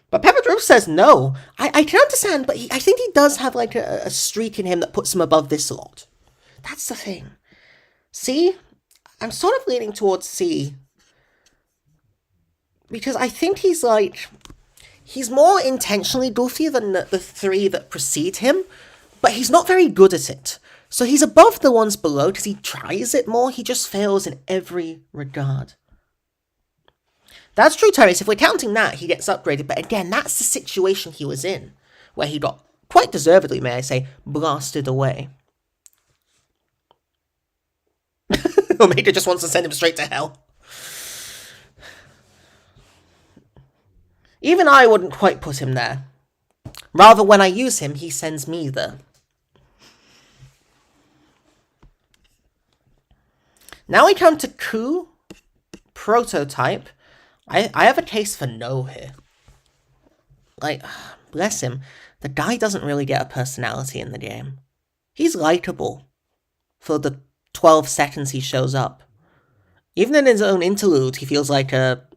But Pepper Dribs says no. I can understand, but I think he does have like a streak in him that puts him above this lot. That's the thing. C? I'm sort of leaning towards C. Because I think he's like... He's more intentionally goofy than the three that precede him, but he's not very good at it. So he's above the ones below because he tries it more, he just fails in every regard. That's true, Tyrese. If we're counting that, he gets upgraded, but again, that's the situation he was in, where he got, quite deservedly, may I say, blasted away. Omega just wants to send him straight to hell. Even I wouldn't quite put him there. Rather, when I use him, he sends me there. Now we come to Ku, Prototype. I have a case for no here. Like, bless him. The guy doesn't really get a personality in the game. He's likable for the 12 seconds he shows up. Even in his own interlude, he feels like a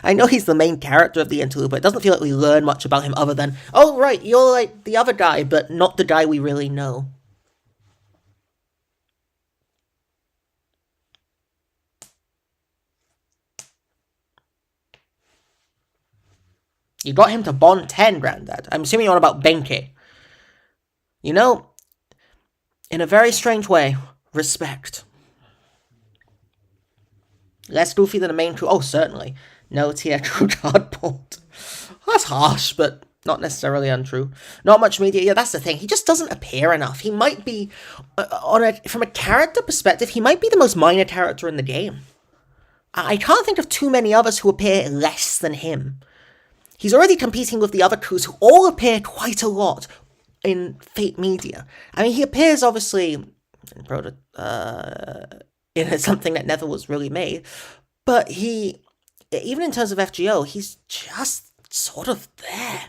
I know he's the main character of the interlude, but it doesn't feel like we learn much about him other than, oh, right, you're like the other guy, but not the guy we really know. You got him to Bond 10, Grandad. I'm assuming you're on about Benke. You know, in a very strange way, respect. Less goofy than the main crew? Oh, certainly. No tier crew cardboard. That's harsh, but not necessarily untrue. Not much media. Yeah, that's the thing. He just doesn't appear enough. He might be, from a character perspective, he might be the most minor character in the game. I can't think of too many others who appear less than him. He's already competing with the other crews who all appear quite a lot in Fate Media. I mean, he appears, obviously, in something that never was really made, but he, even in terms of FGO, he's just sort of there.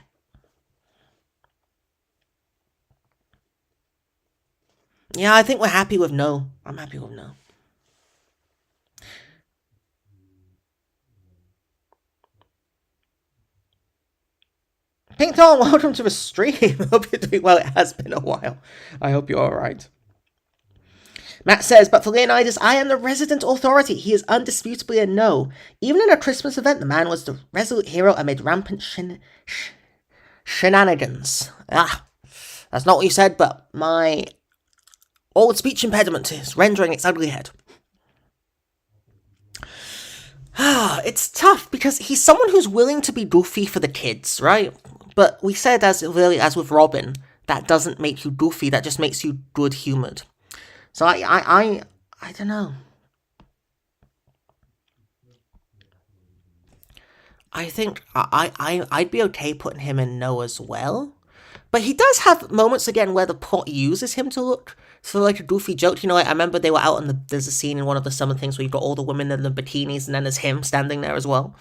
Yeah, I think we're happy with no. I'm happy with no. Pink Tom, welcome to the stream. Hope you're doing well. It has been a while. I hope you're alright. Matt says, but for Leonidas, I am the resident authority. He is undisputably a no. Even in a Christmas event, the man was the resolute hero amid rampant shenanigans. That's not what you said, but my old speech impediment is rendering its ugly head. It's tough because he's someone who's willing to be goofy for the kids, right? But we said as early as with Robin, that doesn't make you goofy, that just makes you good-humoured. So I don't know. I think I'd be okay putting him in no as well. But he does have moments again where the plot uses him to look so like a goofy joke. You know, I remember they were out on there's a scene in one of the summer things where you've got all the women in the bikinis and then there's him standing there as well.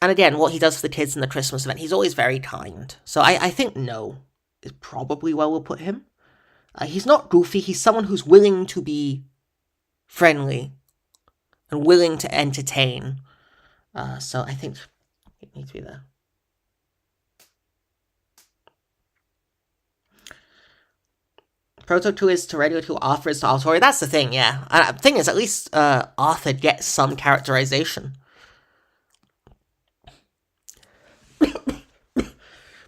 And again, what he does for the kids in the Christmas event, he's always very kind. So I think no is probably where we'll put him. He's not goofy, he's someone who's willing to be friendly and willing to entertain. So I think it needs to be there. Proto 2 is to Radio 2, Arthur is to Artori. That's the thing, yeah. The thing is, at least Arthur gets some characterization.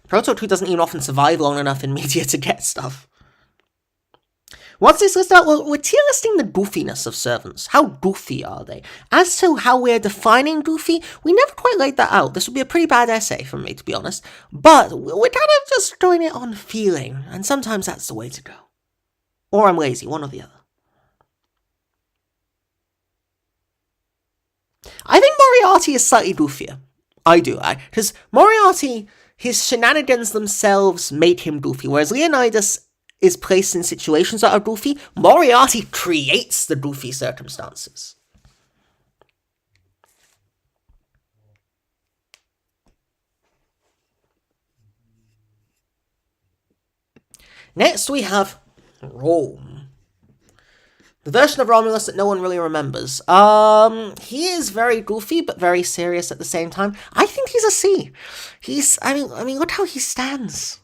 Proto 2 doesn't even often survive long enough in media to get stuff. What's this list out? Well, we're tier listing the goofiness of servants. How goofy are they? As to how we're defining goofy, we never quite laid that out. This would be a pretty bad essay from me, to be honest. But we're kind of just doing it on feeling, and sometimes that's the way to go. Or I'm lazy, one or the other. I think Moriarty is slightly goofier. I do, because Moriarty, his shenanigans themselves make him goofy, whereas Leonidas is placed in situations that are goofy. Moriarty creates the goofy circumstances. Next we have Rome. The version of Romulus that no one really remembers. He is very goofy, but very serious at the same time. I think he's a C. I mean, look how he stands.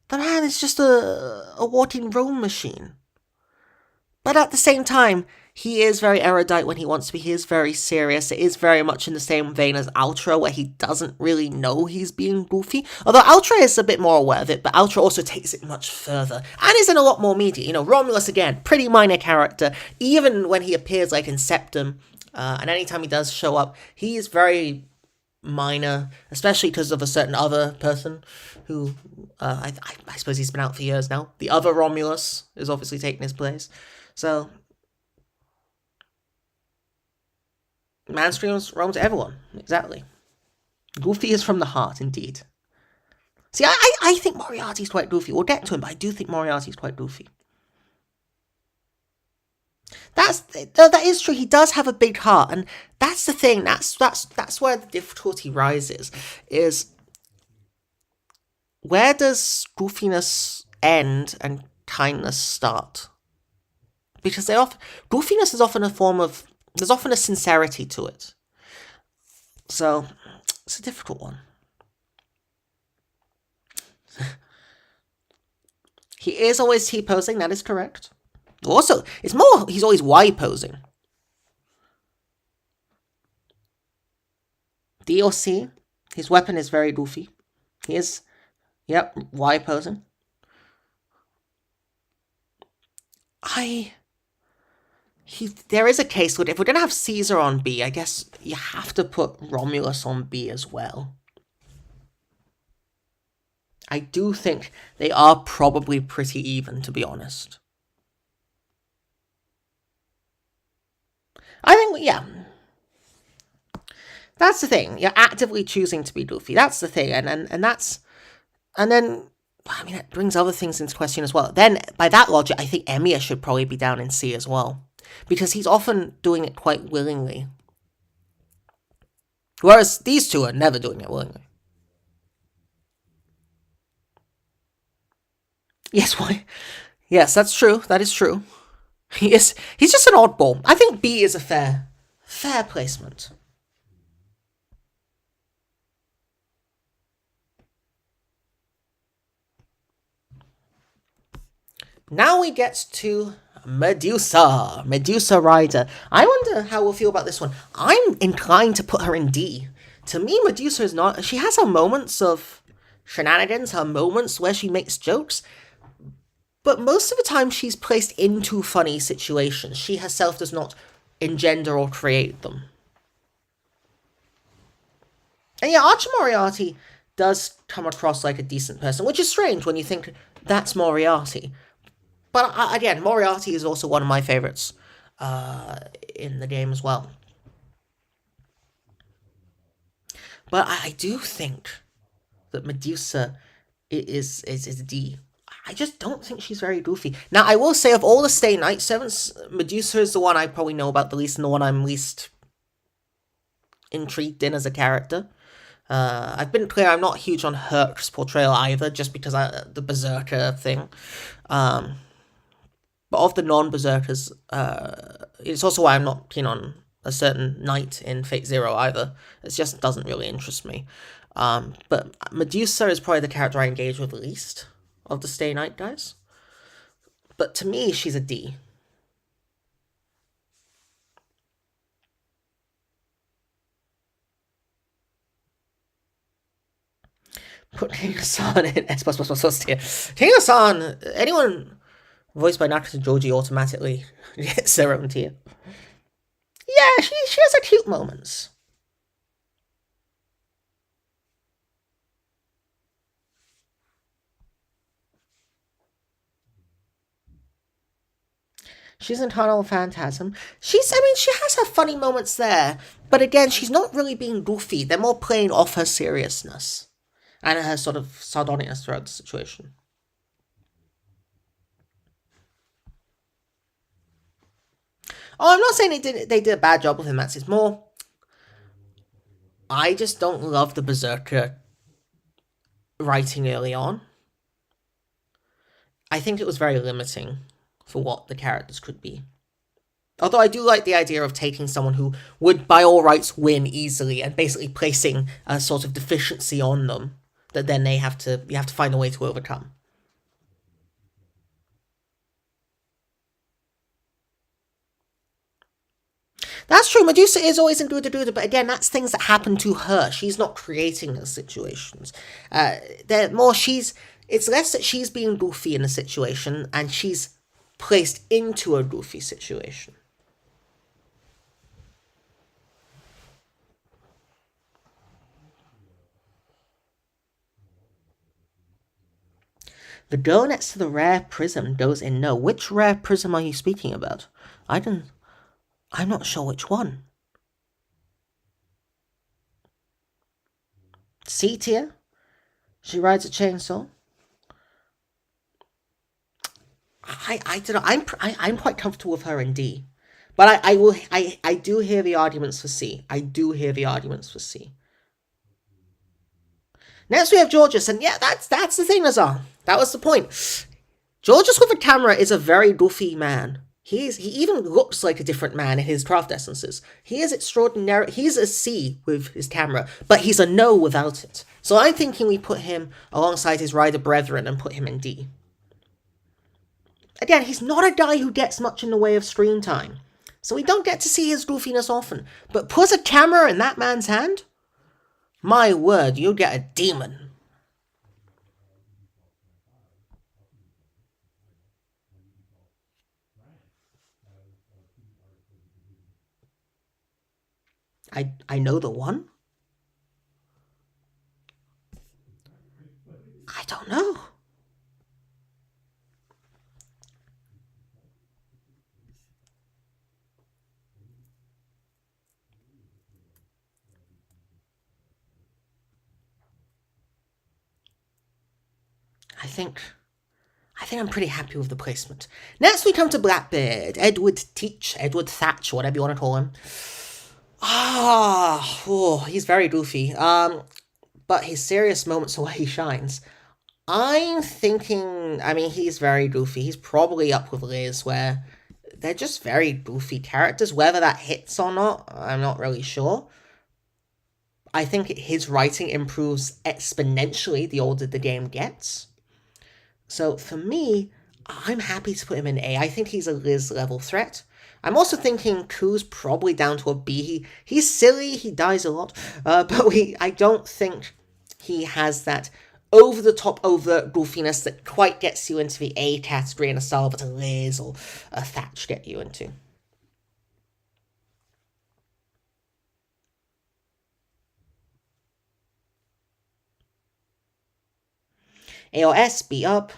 The man is just a walking Rome machine. But at the same time, he is very erudite when he wants to be. He is very serious. It is very much in the same vein as Ultra, where he doesn't really know he's being goofy. Although Ultra is a bit more aware of it, but Ultra also takes it much further. And is in a lot more media. You know, Romulus, again, pretty minor character. Even when he appears, like, in Septum, and anytime he does show up, he is very minor, especially because of a certain other person who, I suppose he's been out for years now. The other Romulus is obviously taking his place. So, man screams Rome to everyone. Exactly. Goofy is from the heart, indeed. See, I think Moriarty's quite goofy. We'll get to him, but I do think Moriarty's quite goofy. That is true. He does have a big heart, and that's the thing. That's where the difficulty rises. Is where does goofiness end and kindness start? Because goofiness is often a form of There's often a sincerity to it. So, it's a difficult one. He is always T-posing, that is correct. Also, it's more, he's always Y-posing. D or C, his weapon is very goofy. He is, yep, Y-posing. There is a case where if we're going to have Caesar on B, I guess you have to put Romulus on B as well. I do think they are probably pretty even, to be honest. I think, yeah. That's the thing. You're actively choosing to be goofy. That's the thing. And that's... And then... I mean, it brings other things into question as well. Then, by that logic, I think Emiya should probably be down in C as well. Because he's often doing it quite willingly. Whereas these two are never doing it willingly. Yes, why? Yes, that's true. That is true. He's just an oddball. I think B is a fair placement. Now we get to Medusa Rider. I wonder how we'll feel about this one. I'm inclined to put her in D. To me, Medusa is not... She has her moments of shenanigans, her moments where she makes jokes, but most of the time she's placed into funny situations. She herself does not engender or create them. And yeah, Archer Moriarty does come across like a decent person, which is strange when you think that's Moriarty. But again, Moriarty is also one of my favorites in the game as well. But I do think that Medusa is a D. I just don't think she's very goofy. Now, I will say, of all the Stay Night servants, Medusa is the one I probably know about the least and the one I'm least intrigued in as a character. I've been clear, I'm not huge on Herc's portrayal either, just because the Berserker thing. But of the non-Berserkers, it's also why I'm not keen on a certain knight in Fate Zero either. It just doesn't really interest me. But Medusa is probably the character I engage with least of the Stay Night guys. But to me, she's a D. Put Tenga-san in S++ tier. Tenga-san, anyone voiced by Nakata Joji automatically gets their own tier. Yeah, she has her cute moments. She's in Tunnel of Phantasm. She has her funny moments there. But again, she's not really being goofy. They're more playing off her seriousness and her sort of sardonicness throughout the situation. Oh, I'm not saying they did a bad job with him. It's more... I just don't love the Berserker writing early on. I think it was very limiting for what the characters could be. Although I do like the idea of taking someone who would, by all rights, win easily and basically placing a sort of deficiency on them that then you have to find a way to overcome. That's true, Medusa is always in Duda, but again, that's things that happen to her. She's not creating those situations. It's less that she's being goofy in a situation, and she's placed into a goofy situation. The girl next to the rare prism goes in no. Which rare prism are you speaking about? I'm not sure which one. C tier? She rides a chainsaw? I don't know. I'm quite comfortable with her in D. But I do hear the arguments for C. Next we have Georges, and yeah, that's the thing, Nazar. That was the point. Georges with a camera is a very goofy man. He even looks like a different man in his craft essences. He is extraordinary. He's a C with his camera, but he's a no without it. So I'm thinking we put him alongside his rider brethren and put him in D. Again, he's not a guy who gets much in the way of screen time, so we don't get to see his goofiness often. But put a camera in that man's hand? My word, you'll get a demon. I know the one? I don't know. I think I'm pretty happy with the placement. Next we come to Blackbeard, Edward Teach, Edward Thatch, whatever you want to call him. He's very goofy. But his serious moments are where he shines. I'm thinking, I mean, he's very goofy. He's probably up with Liz, where they're just very goofy characters. Whether that hits or not, I'm not really sure. I think his writing improves exponentially the older the game gets. So for me, I'm happy to put him in A. I think he's a Liz level threat. I'm also thinking Ku's probably down to a B. He's silly, he dies a lot, but I don't think he has that over-the-top overt goofiness that quite gets you into the A category in a style that a Liz or a Thatch get you into. A or S, B up.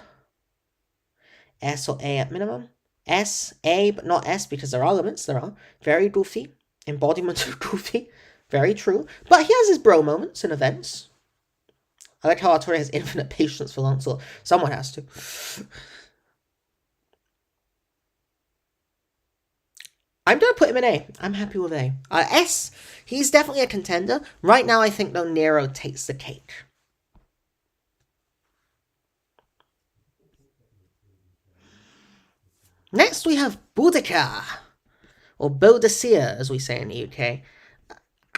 S or A at minimum. S, A, but not S because there are limits, there are. Very goofy. Embodiment of goofy. Very true. But he has his bro moments and events. I like how Arturi has infinite patience for Lancelot. Someone has to. I'm going to put him in A. I'm happy with A. S, he's definitely a contender. Right now, I think, though, Nero takes the cake. Next, we have Boudica, or Boadicea, as we say in the UK.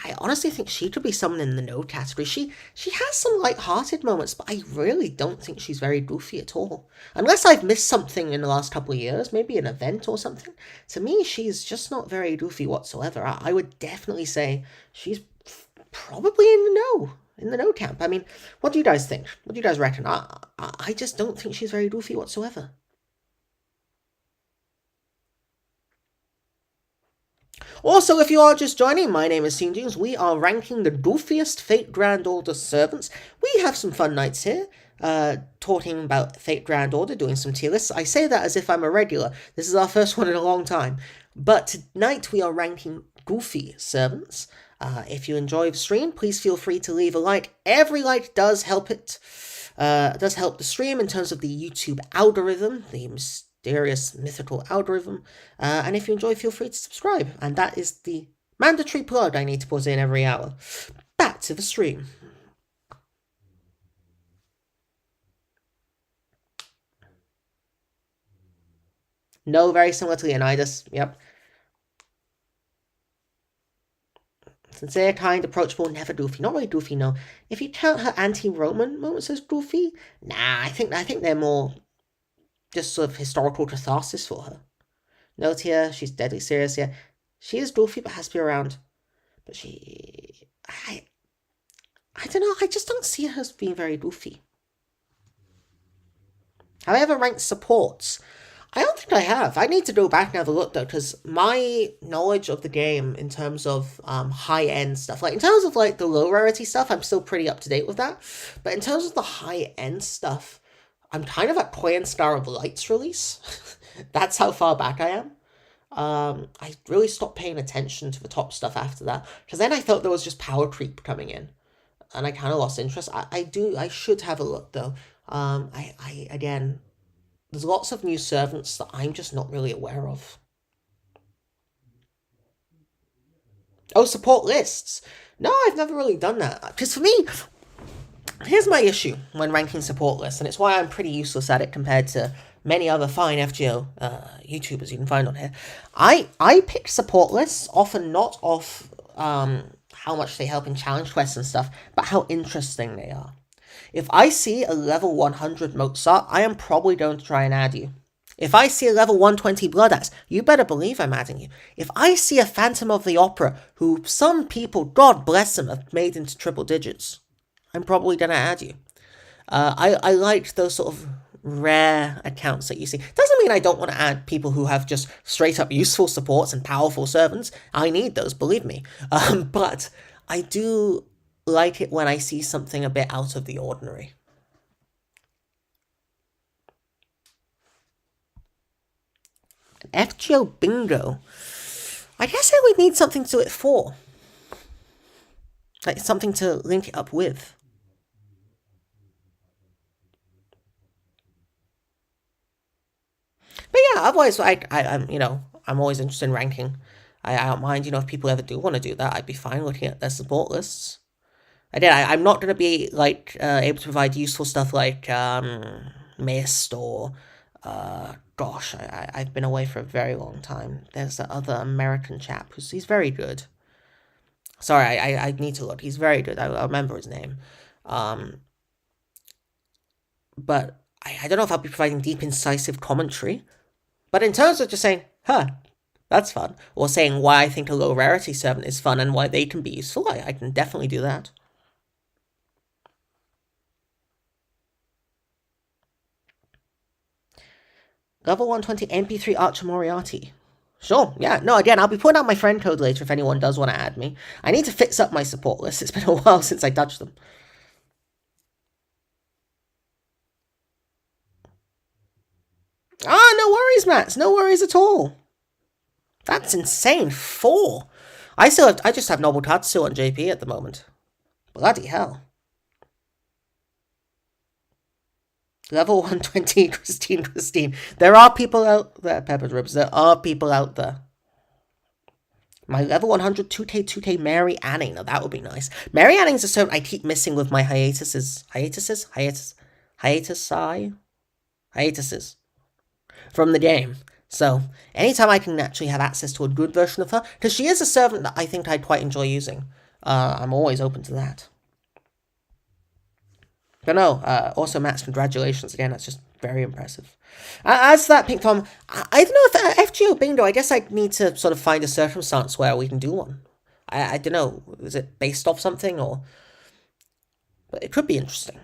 I honestly think she could be someone in the no category. She has some light-hearted moments, but I really don't think she's very goofy at all. Unless I've missed something in the last couple of years, maybe an event or something. To me, she's just not very goofy whatsoever. I would definitely say she's probably in the no camp. I mean, what do you guys think? What do you guys reckon? I just don't think she's very goofy whatsoever. Also, if you are just joining, my name is Scene James. We are ranking the goofiest Fate Grand Order servants. We have some fun nights here, talking about Fate Grand Order, doing some tier lists. I say that as if I'm a regular. This is our first one in a long time. But tonight we are ranking goofy servants. If you enjoy the stream, please feel free to leave a like. Every like does help it. Does help the stream in terms of the YouTube algorithm, the mysterious mythical algorithm. And if you enjoy, feel free to subscribe. And that is the mandatory plug I need to put in every hour. Back to the stream. No, very similar to Leonidas. Yep. Sincere, kind, approachable, never goofy. Not really goofy, no. If you count her anti-Roman moments as goofy, nah, I think they're more just sort of historical catharsis for her. Note here, she's deadly serious here. She is goofy, but has to be around. But I don't know, I just don't see her as being very goofy. However, ranked supports. I don't think I have. I need to go back and have a look, though, because my knowledge of the game in terms of high-end stuff, like in terms of like the low rarity stuff, I'm still pretty up to date with that. But in terms of the high-end stuff, I'm kind of at Clan Star of Light's release. That's how far back I am. I really stopped paying attention to the top stuff after that, because then I felt there was just power creep coming in, and I kind of lost interest. I should have a look, though. Again, there's lots of new servants that I'm just not really aware of. Oh, support lists. No, I've never really done that. Because for me, here's my issue when ranking support lists, and it's why I'm pretty useless at it compared to many other fine FGO YouTubers you can find on here, I picked support lists often not off how much they help in challenge quests and stuff, but how interesting they are. If I see a level 100 Mozart, I am probably going to try and add you. If I see a level 120 Blood Axe, you better believe I'm adding you. If I see a Phantom of the Opera, who some people, God bless them, have made into triple digits, I'm probably going to add you. I like those sort of rare accounts that you see. Doesn't mean I don't want to add people who have just straight up useful supports and powerful servants. I need those, believe me. But I do like it when I see something a bit out of the ordinary. FGO Bingo. I guess I would need something to it for. Like something to link it up with. But yeah, otherwise, I'm always interested in ranking. I don't mind, if people ever do want to do that, I'd be fine looking at their support lists. I'm not going to be, able to provide useful stuff like, Mist or, I've been away for a very long time. There's that other American chap he's very good. Sorry, I need to look. He's very good. I'll remember his name. But I don't know if I'll be providing deep, incisive commentary. But in terms of just saying, that's fun, or saying why I think a low rarity servant is fun and why they can be useful, I can definitely do that. Level 120 MP3 Archer Moriarty. Sure, yeah. No, again, I'll be putting out my friend code later if anyone does want to add me. I need to fix up my support list. It's been a while since I touched them. No worries, Mats. No worries at all. That's insane. 4. I just have Noble Tatsu on JP at the moment. Bloody hell. Level 120, Christine. There are people out there, Peppered Ribs. There are people out there. My level 100 2K Mary Anning. Now that would be nice. Mary Anning's a servant I keep missing with my hiatuses from the game. So, anytime I can actually have access to a good version of her, because she is a servant that I think I'd quite enjoy using, I'm always open to that. But no, also Matt's congratulations again, that's just very impressive. As for that, Pink Tom, I don't know if FGO Bingo, I guess I need to sort of find a circumstance where we can do one. I don't know, is it based off something, or... But it could be interesting.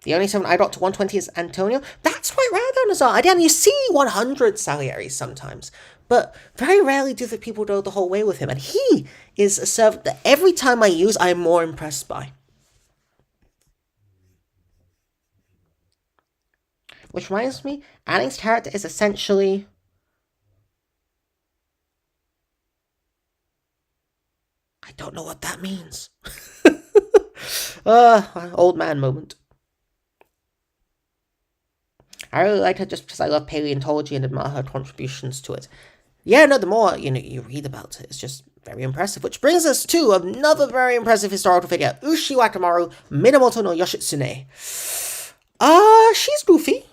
The only servant I got to 120 is Antonio. That's quite rare though, Nazar. Again, you see 100 Salieri sometimes, but very rarely do the people go the whole way with him. And he is a servant that every time I use, I'm more impressed by. Which reminds me, Anning's character is essentially... I don't know what that means. Old man moment. I really like her just because I love paleontology and admire her contributions to it. Yeah, no, the more, you read about it, it's just very impressive. Which brings us to another very impressive historical figure, Ushi Wakamaru Minamoto no Yoshitsune. She's goofy.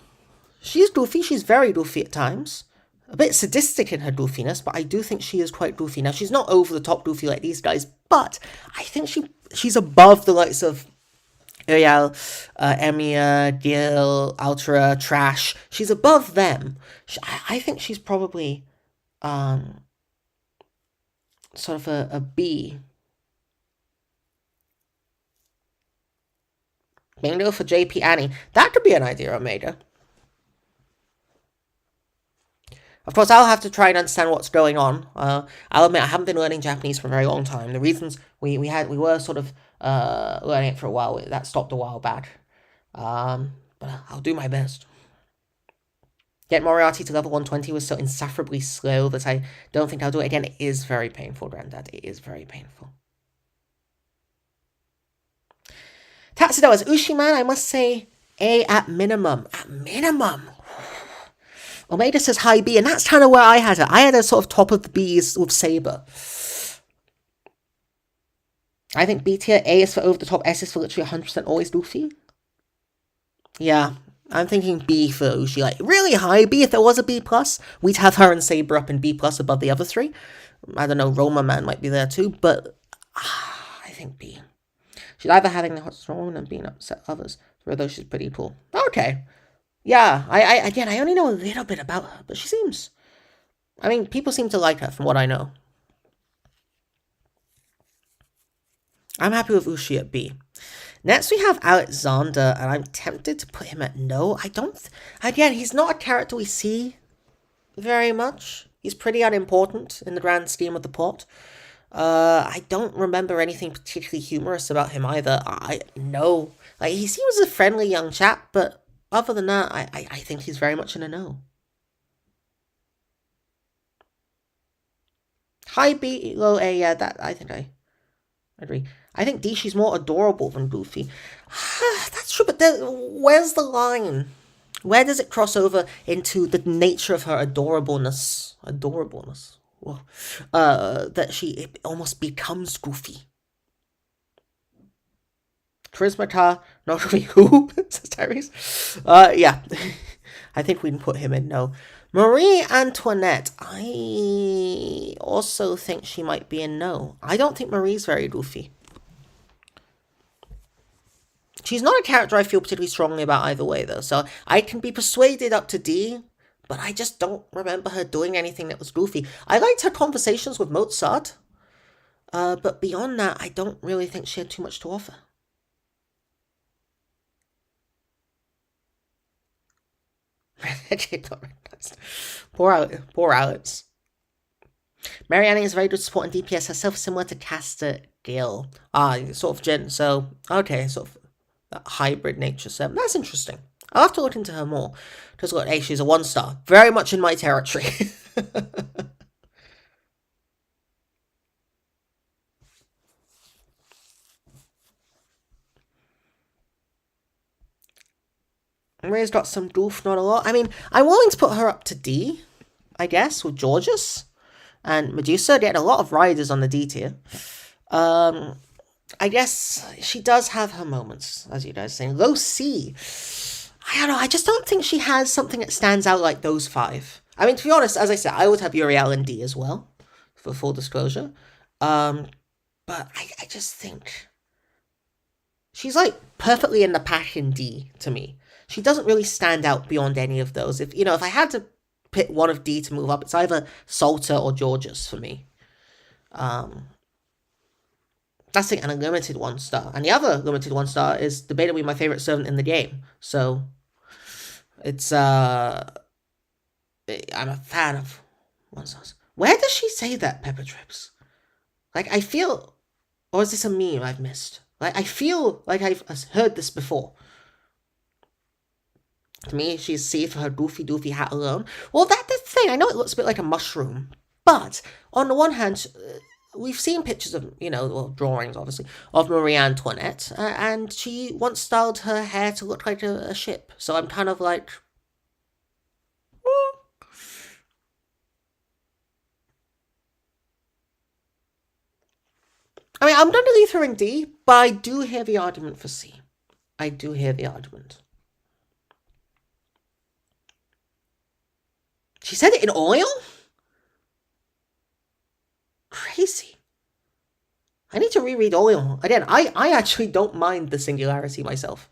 She's very goofy at times. A bit sadistic in her goofiness, but I do think she is quite goofy. Now, she's not over-the-top goofy like these guys, but I think she's above the likes of Uriel, Emiya, Gil, Altera, Trash. She's above them. I think she's probably sort of a B. Bingo for JP Annie. That could be an idea, Omega. Of course, I'll have to try and understand what's going on. I'll admit I haven't been learning Japanese for a very long time. The reasons we were sort of learning it for a while, that stopped a while back. But I'll do my best. Get Moriarty to level 120 was so insufferably slow that I don't think I'll do it again. It is very painful, Granddad. It is very painful. Tatsudo, as Ushiman, I must say A at minimum. At minimum! Omega says high B, and that's kind of where I had her. I had her sort of top of the B's with Saber. I think B tier, A is for over the top, S is for literally 100% always goofy. Yeah, I'm thinking B for Ushi, like really high B. If there was a B plus, we'd have her and Saber up in B plus above the other three. I don't know, Roma Man might be there too, but I think B. She's either having a hot storm and being upset others, although she's pretty cool. Okay. Yeah, I only know a little bit about her, but she seems, I mean, people seem to like her from what I know. I'm happy with Ushi at B. Next we have Alexander, and I'm tempted to put him at no. Again, he's not a character we see very much. He's pretty unimportant in the grand scheme of the plot. I don't remember anything particularly humorous about him either. No. Like, he seems a friendly young chap, but other than that, I think he's very much in a no. High B, low A, yeah, that, I think I agree. I think D, she's more adorable than Goofy. That's true, but where's the line? Where does it cross over into the nature of her adorableness? That she almost becomes Goofy. Charisma not really who? Says Tyrese. Yeah. I think we can put him in no. Marie Antoinette, I also think she might be in no. I don't think Marie's very Goofy. She's not a character I feel particularly strongly about either way, though, so I can be persuaded up to D, but I just don't remember her doing anything that was goofy. I liked her conversations with Mozart, but beyond that, I don't really think she had too much to offer. Poor Alex. Marianne is very good support in DPS herself, similar to Caster Gill. Sort of Jin, so, okay, sort of that hybrid nature, so that's interesting. I'll have to look into her more. Because look, hey, she's a 1-star. Very much in my territory. Ray's got some goof, not a lot. I mean, I'm willing to put her up to D, I guess, with Georges and Medusa. They had a lot of riders on the D tier. I guess she does have her moments, as you guys saying. Low C. I don't know, I just don't think she has something that stands out like those 5. I mean, to be honest, as I said, I would have Uriel in D as well, for full disclosure. But I just think she's like perfectly in the pack in D to me. She doesn't really stand out beyond any of those. If I had to pick one of D to move up, it's either Salter or Georges for me. That's like an unlimited 1-star. And the other limited 1-star is debatably my favorite servant in the game. So, it's, I'm a fan of 1-stars. Where does she say that, Pepper Trips? Like, I feel, or is this a meme I've missed? Like, I feel like I've heard this before. To me, she's C for her doofy hat alone. Well, that's the thing. I know it looks a bit like a mushroom. But, on the one hand, we've seen pictures of, drawings, obviously, of Marie Antoinette, and she once styled her hair to look like a ship. So I'm kind of like, I mean, I'm going to leave her in D, but I do hear the argument for C. I do hear the argument. She said it in oil? Crazy. I need to reread Oil. Again, I actually don't mind the singularity myself.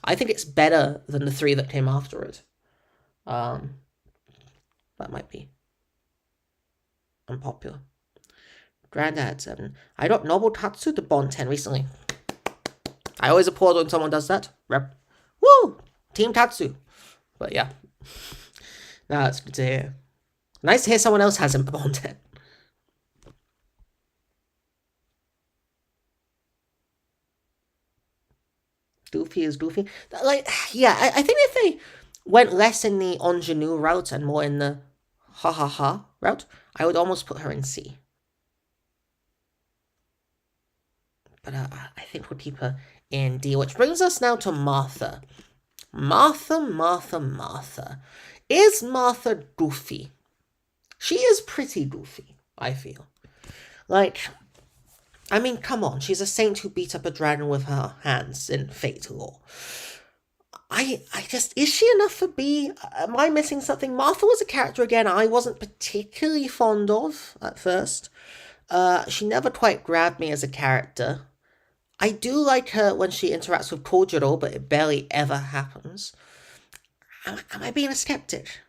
I think it's better than the 3 that came after it. That might be unpopular. Grandad 7. I got Noble Tatsu to Bond 10 recently. I always applaud when someone does that. Woo! Team Tatsu. But yeah. Nah, it's good to hear. Nice to hear someone else has him Bond 10. Goofy is goofy. Like, yeah, I think if they went less in the ingenue route and more in the ha route, I would almost put her in C. But I think we'll keep her in D, which brings us now to Martha. Martha. Is Martha goofy? She is pretty goofy, I feel. Like, I mean, come on, she's a saint who beat up a dragon with her hands in Fate Law. I just, is she enough for B? Am I missing something? Martha was a character, again, I wasn't particularly fond of at first. She never quite grabbed me as a character. I do like her when she interacts with Kojiro, but it barely ever happens. Am I being a skeptic?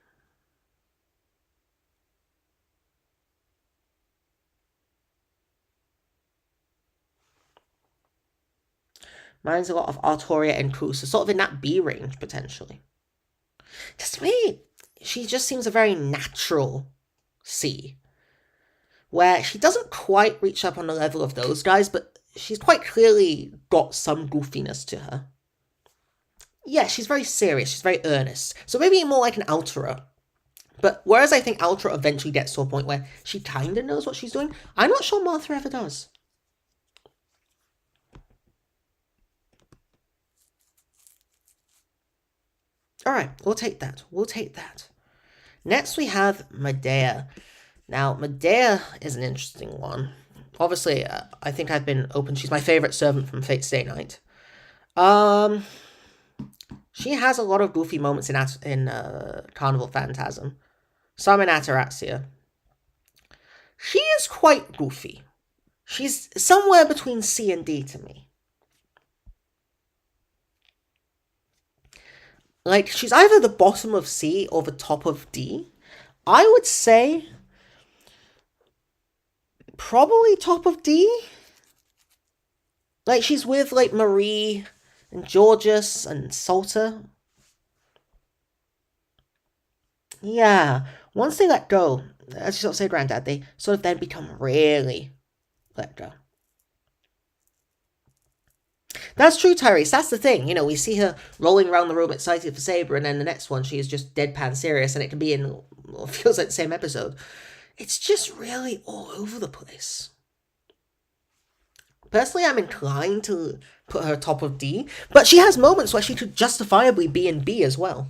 Mine's a lot of Artoria and Kusa, sort of in that B range, potentially. Just to me, she just seems a very natural C, where she doesn't quite reach up on the level of those guys, but she's quite clearly got some goofiness to her. Yeah, she's very serious, she's very earnest, so maybe more like an Altera. But whereas I think Altera eventually gets to a point where she kinda knows what she's doing, I'm not sure Martha ever does. Alright, we'll take that. We'll take that. Next we have Medea. Now, Medea is an interesting one. Obviously, I think I've been open. She's my favorite servant from Fate Stay Night. She has a lot of goofy moments in Carnival Phantasm. Some in Ataraxia. She is quite goofy. She's somewhere between C and D to me. Like, she's either the bottom of C or the top of D. I would say probably top of D. Like, she's with, like, Marie and Georges and Salter. Yeah, once they let go, as you sort of say, Granddad, they sort of then become really let go. That's true, Tyrese. That's the thing. You know, we see her rolling around the room excited for Saber, and then the next one she is just deadpan serious, and it can be in, well, feels like the same episode. It's just really all over the place. Personally, I'm inclined to put her top of D, but she has moments where she could justifiably be in B as well.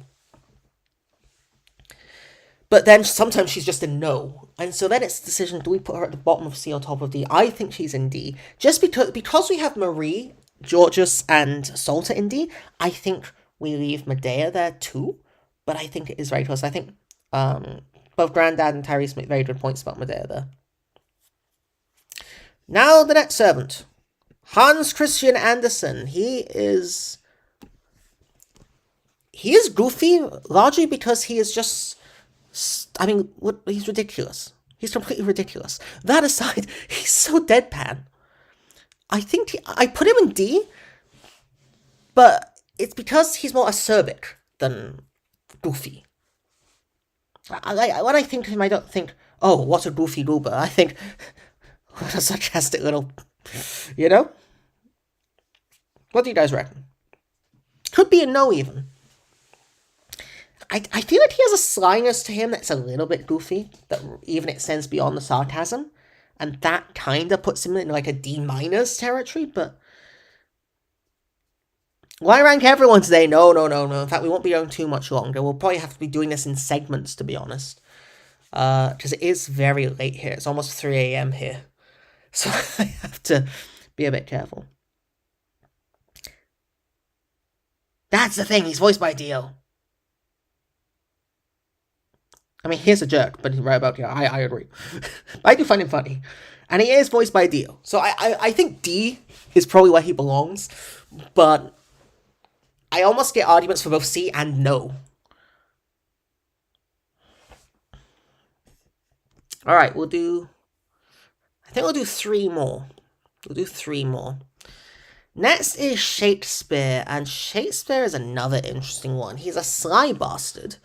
But then sometimes she's just in no. And so then it's the decision, do we put her at the bottom of C or top of D? I think she's in D. Just because we have Marie, Georges, and Salter in D, I think we leave Medea there too. But I think it is very close. I think both Grandad and Tyrese make very good points about Medea there. Now the next servant. Hans Christian Andersen. He is goofy, largely because he is just... I mean, he's ridiculous. He's completely ridiculous. That aside, he's so deadpan. I think I put him in D, but it's because he's more acerbic than goofy. When I think of him, I don't think, oh, what a goofy goober. I think, what a sarcastic little, you know? What do you guys reckon? Could be a no, even. I feel like he has a slyness to him that's a little bit goofy, that even extends beyond the sarcasm, and that kind of puts him in like a D- territory, but... Why rank everyone today? No. In fact, we won't be going too much longer. We'll probably have to be doing this in segments, to be honest. Because it is very late here. It's almost 3 a.m. here. So I have to be a bit careful. That's the thing, he's voiced by Dio. I mean, he's a jerk, but he's right about, yeah, I agree. I do find him funny. And he is voiced by Dio. So I think D is probably where he belongs. But I almost get arguments for both C and no. Alright, I think we'll do 3 more. We'll do 3 more. Next is Shakespeare. And Shakespeare is another interesting one. He's a sly bastard.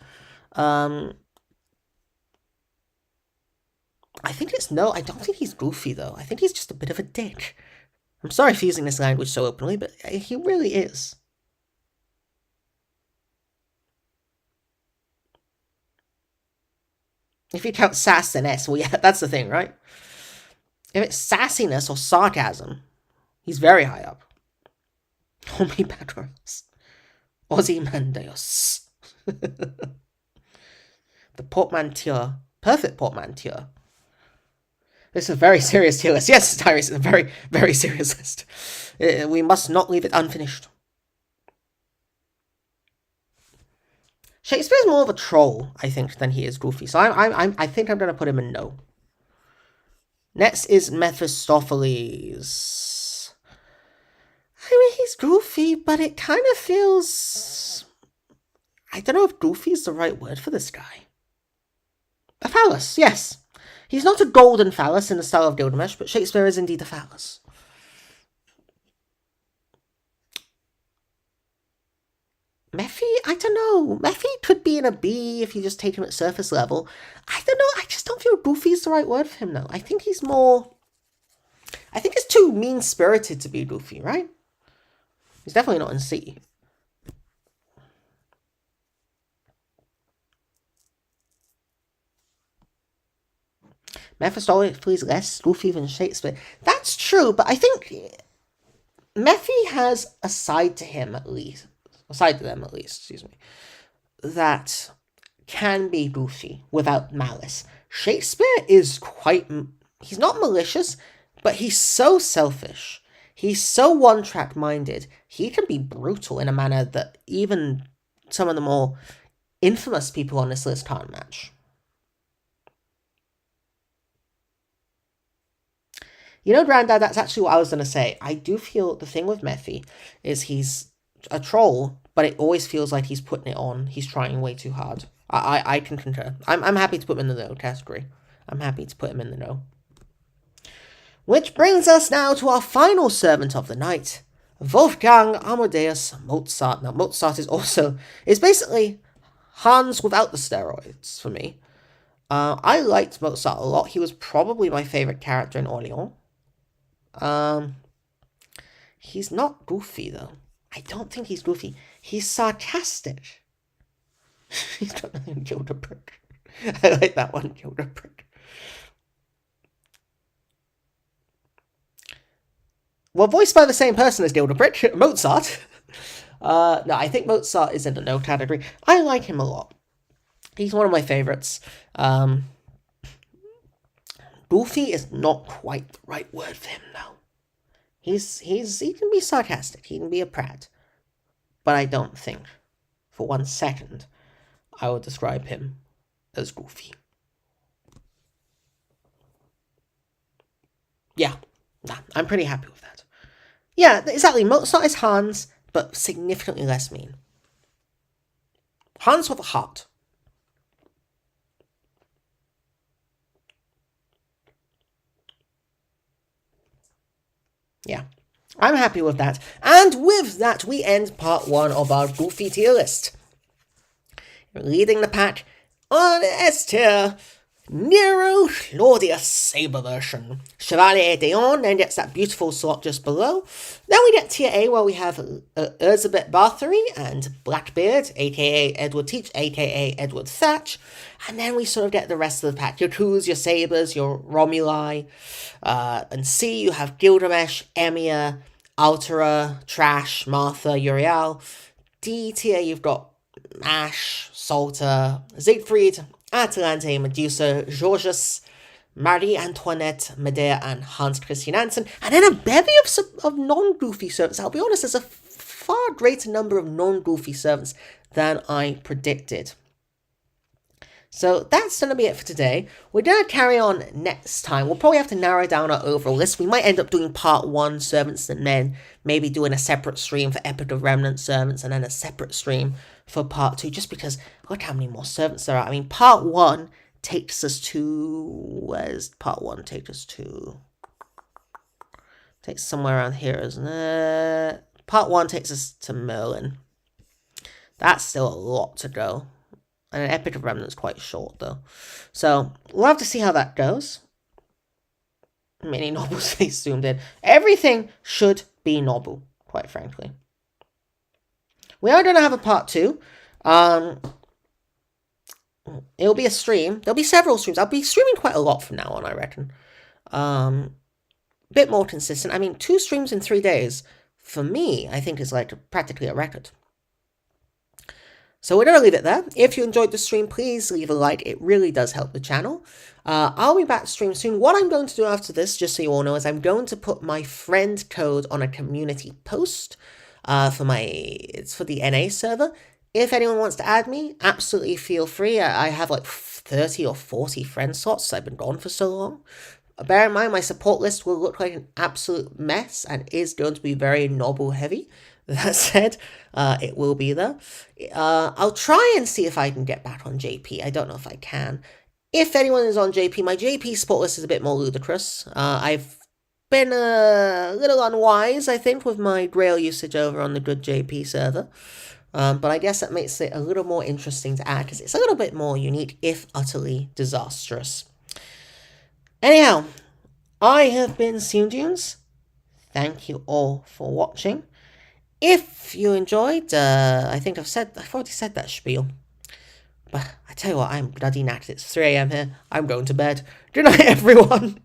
I think it's no. I don't think he's goofy, though. I think he's just a bit of a dick. I'm sorry for using this language so openly, but he really is. If you count sass and S, well, yeah, that's the thing, right? If it's sassiness or sarcasm, he's very high up. Homie Patros. Ozymandias. The portmanteau. Perfect portmanteau. This is a very serious tier list. Yes, Tyrese, it's a very, very serious list. We must not leave it unfinished. Shakespeare's more of a troll, I think, than he is goofy. So I think I'm gonna put him in no. Next is Mephistopheles. I mean, he's goofy, but it kind of feels... I don't know if goofy is the right word for this guy. A phallus, yes. He's not a golden phallus in the style of Gilgamesh, but Shakespeare is indeed a phallus. Mephi? I don't know. Mephi could be in a B if you just take him at surface level. I don't know. I just don't feel goofy is the right word for him, though. I think he's more... I think he's too mean-spirited to be goofy, right? He's definitely not in C. Mephistopheles less goofy than Shakespeare. That's true, but I think Mephi has a side to him at least. A side to them at least, excuse me. That can be goofy without malice. Shakespeare is quite... He's not malicious, but he's so selfish. He's so one-track minded. He can be brutal in a manner that even some of the more infamous people on this list can't match. You know, Grandad, that's actually what I was going to say. I do feel the thing with Mephi is he's a troll, but it always feels like he's putting it on. He's trying way too hard. I can concur. I'm happy to put him in the no category. I'm happy to put him in the no. Which brings us now to our final servant of the night, Wolfgang Amadeus Mozart. Now, Mozart is basically Hans without the steroids for me. I liked Mozart a lot. He was probably my favorite character in Orléans. He's not goofy, though. I don't think he's goofy. He's sarcastic. He's got nothing Gildebrick. I like that one, Gildebrick. Well, voiced by the same person as Gildebrick, Mozart. No, I think Mozart is in the no category. I like him a lot. He's one of my favorites. Goofy is not quite the right word for him, though. He can be sarcastic. He can be a prat. But I don't think, for 1 second, I would describe him as goofy. Yeah, nah, I'm pretty happy with that. Yeah, exactly. Mozart is Hans, but significantly less mean. Hans with a heart. Yeah, I'm happy with that. And with that, we end part 1 of our Goofy tier list. Leading the pack on S tier, Nero Claudius Saber version. Chevalier d'Eon then gets that beautiful slot just below. Then we get tier A, where we have Elizabeth Bathory and Blackbeard, aka Edward Teach, aka Edward Thatch. And then we sort of get the rest of the pack. Your Khus, your Sabers, your Romuli. And C, you have Gilgamesh, Emir, Altera, Trash, Martha, Uriel. D tier, you've got Ash, Salter, Siegfried, Atalante, Medusa, Georges, Marie Antoinette, Medea, and Hans Christian Andersen. And then a bevy of non-goofy servants. I'll be honest, there's a far greater number of non-goofy servants than I predicted. So that's going to be it for today. We're going to carry on next time. We'll probably have to narrow down our overall list. We might end up doing part 1 servants and then maybe doing a separate stream for Epic of Remnant servants and then a separate stream for part 2, just because look how many more servants there are. I mean, part 1 takes us to... Where's part 1 take us to? Takes somewhere around here, isn't it? Part 1 takes us to Merlin. That's still a lot to go. And an Epic of Remnant's quite short, though. So, we'll have to see how that goes. Mini Noble's face zoomed in. Everything should be Noble, quite frankly. We are going to have a part 2. It'll be a stream. There'll be several streams. I'll be streaming quite a lot from now on, I reckon. Bit more consistent. I mean, 2 streams in 3 days, for me, I think is like practically a record. So we're going to leave it there. If you enjoyed the stream, please leave a like. It really does help the channel. I'll be back to stream soon. What I'm going to do after this, just so you all know, is I'm going to put my friend code on a community post. It's for the NA server. If anyone wants to add me, absolutely feel free. I have like 30 or 40 friend slots. I've been gone for so long. Bear in mind, my support list will look like an absolute mess and is going to be very noble heavy. That said, it will be there. I'll try and see if I can get back on JP. I don't know if I can. If anyone is on JP, my JP support list is a bit more ludicrous. I've been a little unwise, I think, with my Grail usage over on the good JP server. But I guess that makes it a little more interesting to add because it's a little bit more unique, if utterly disastrous. Anyhow, I have been Soondunes. Thank you all for watching. If you enjoyed, I think I've already said that spiel. But I tell you what, I'm bloody knackered. It's 3 AM here. I'm going to bed. Good night, everyone.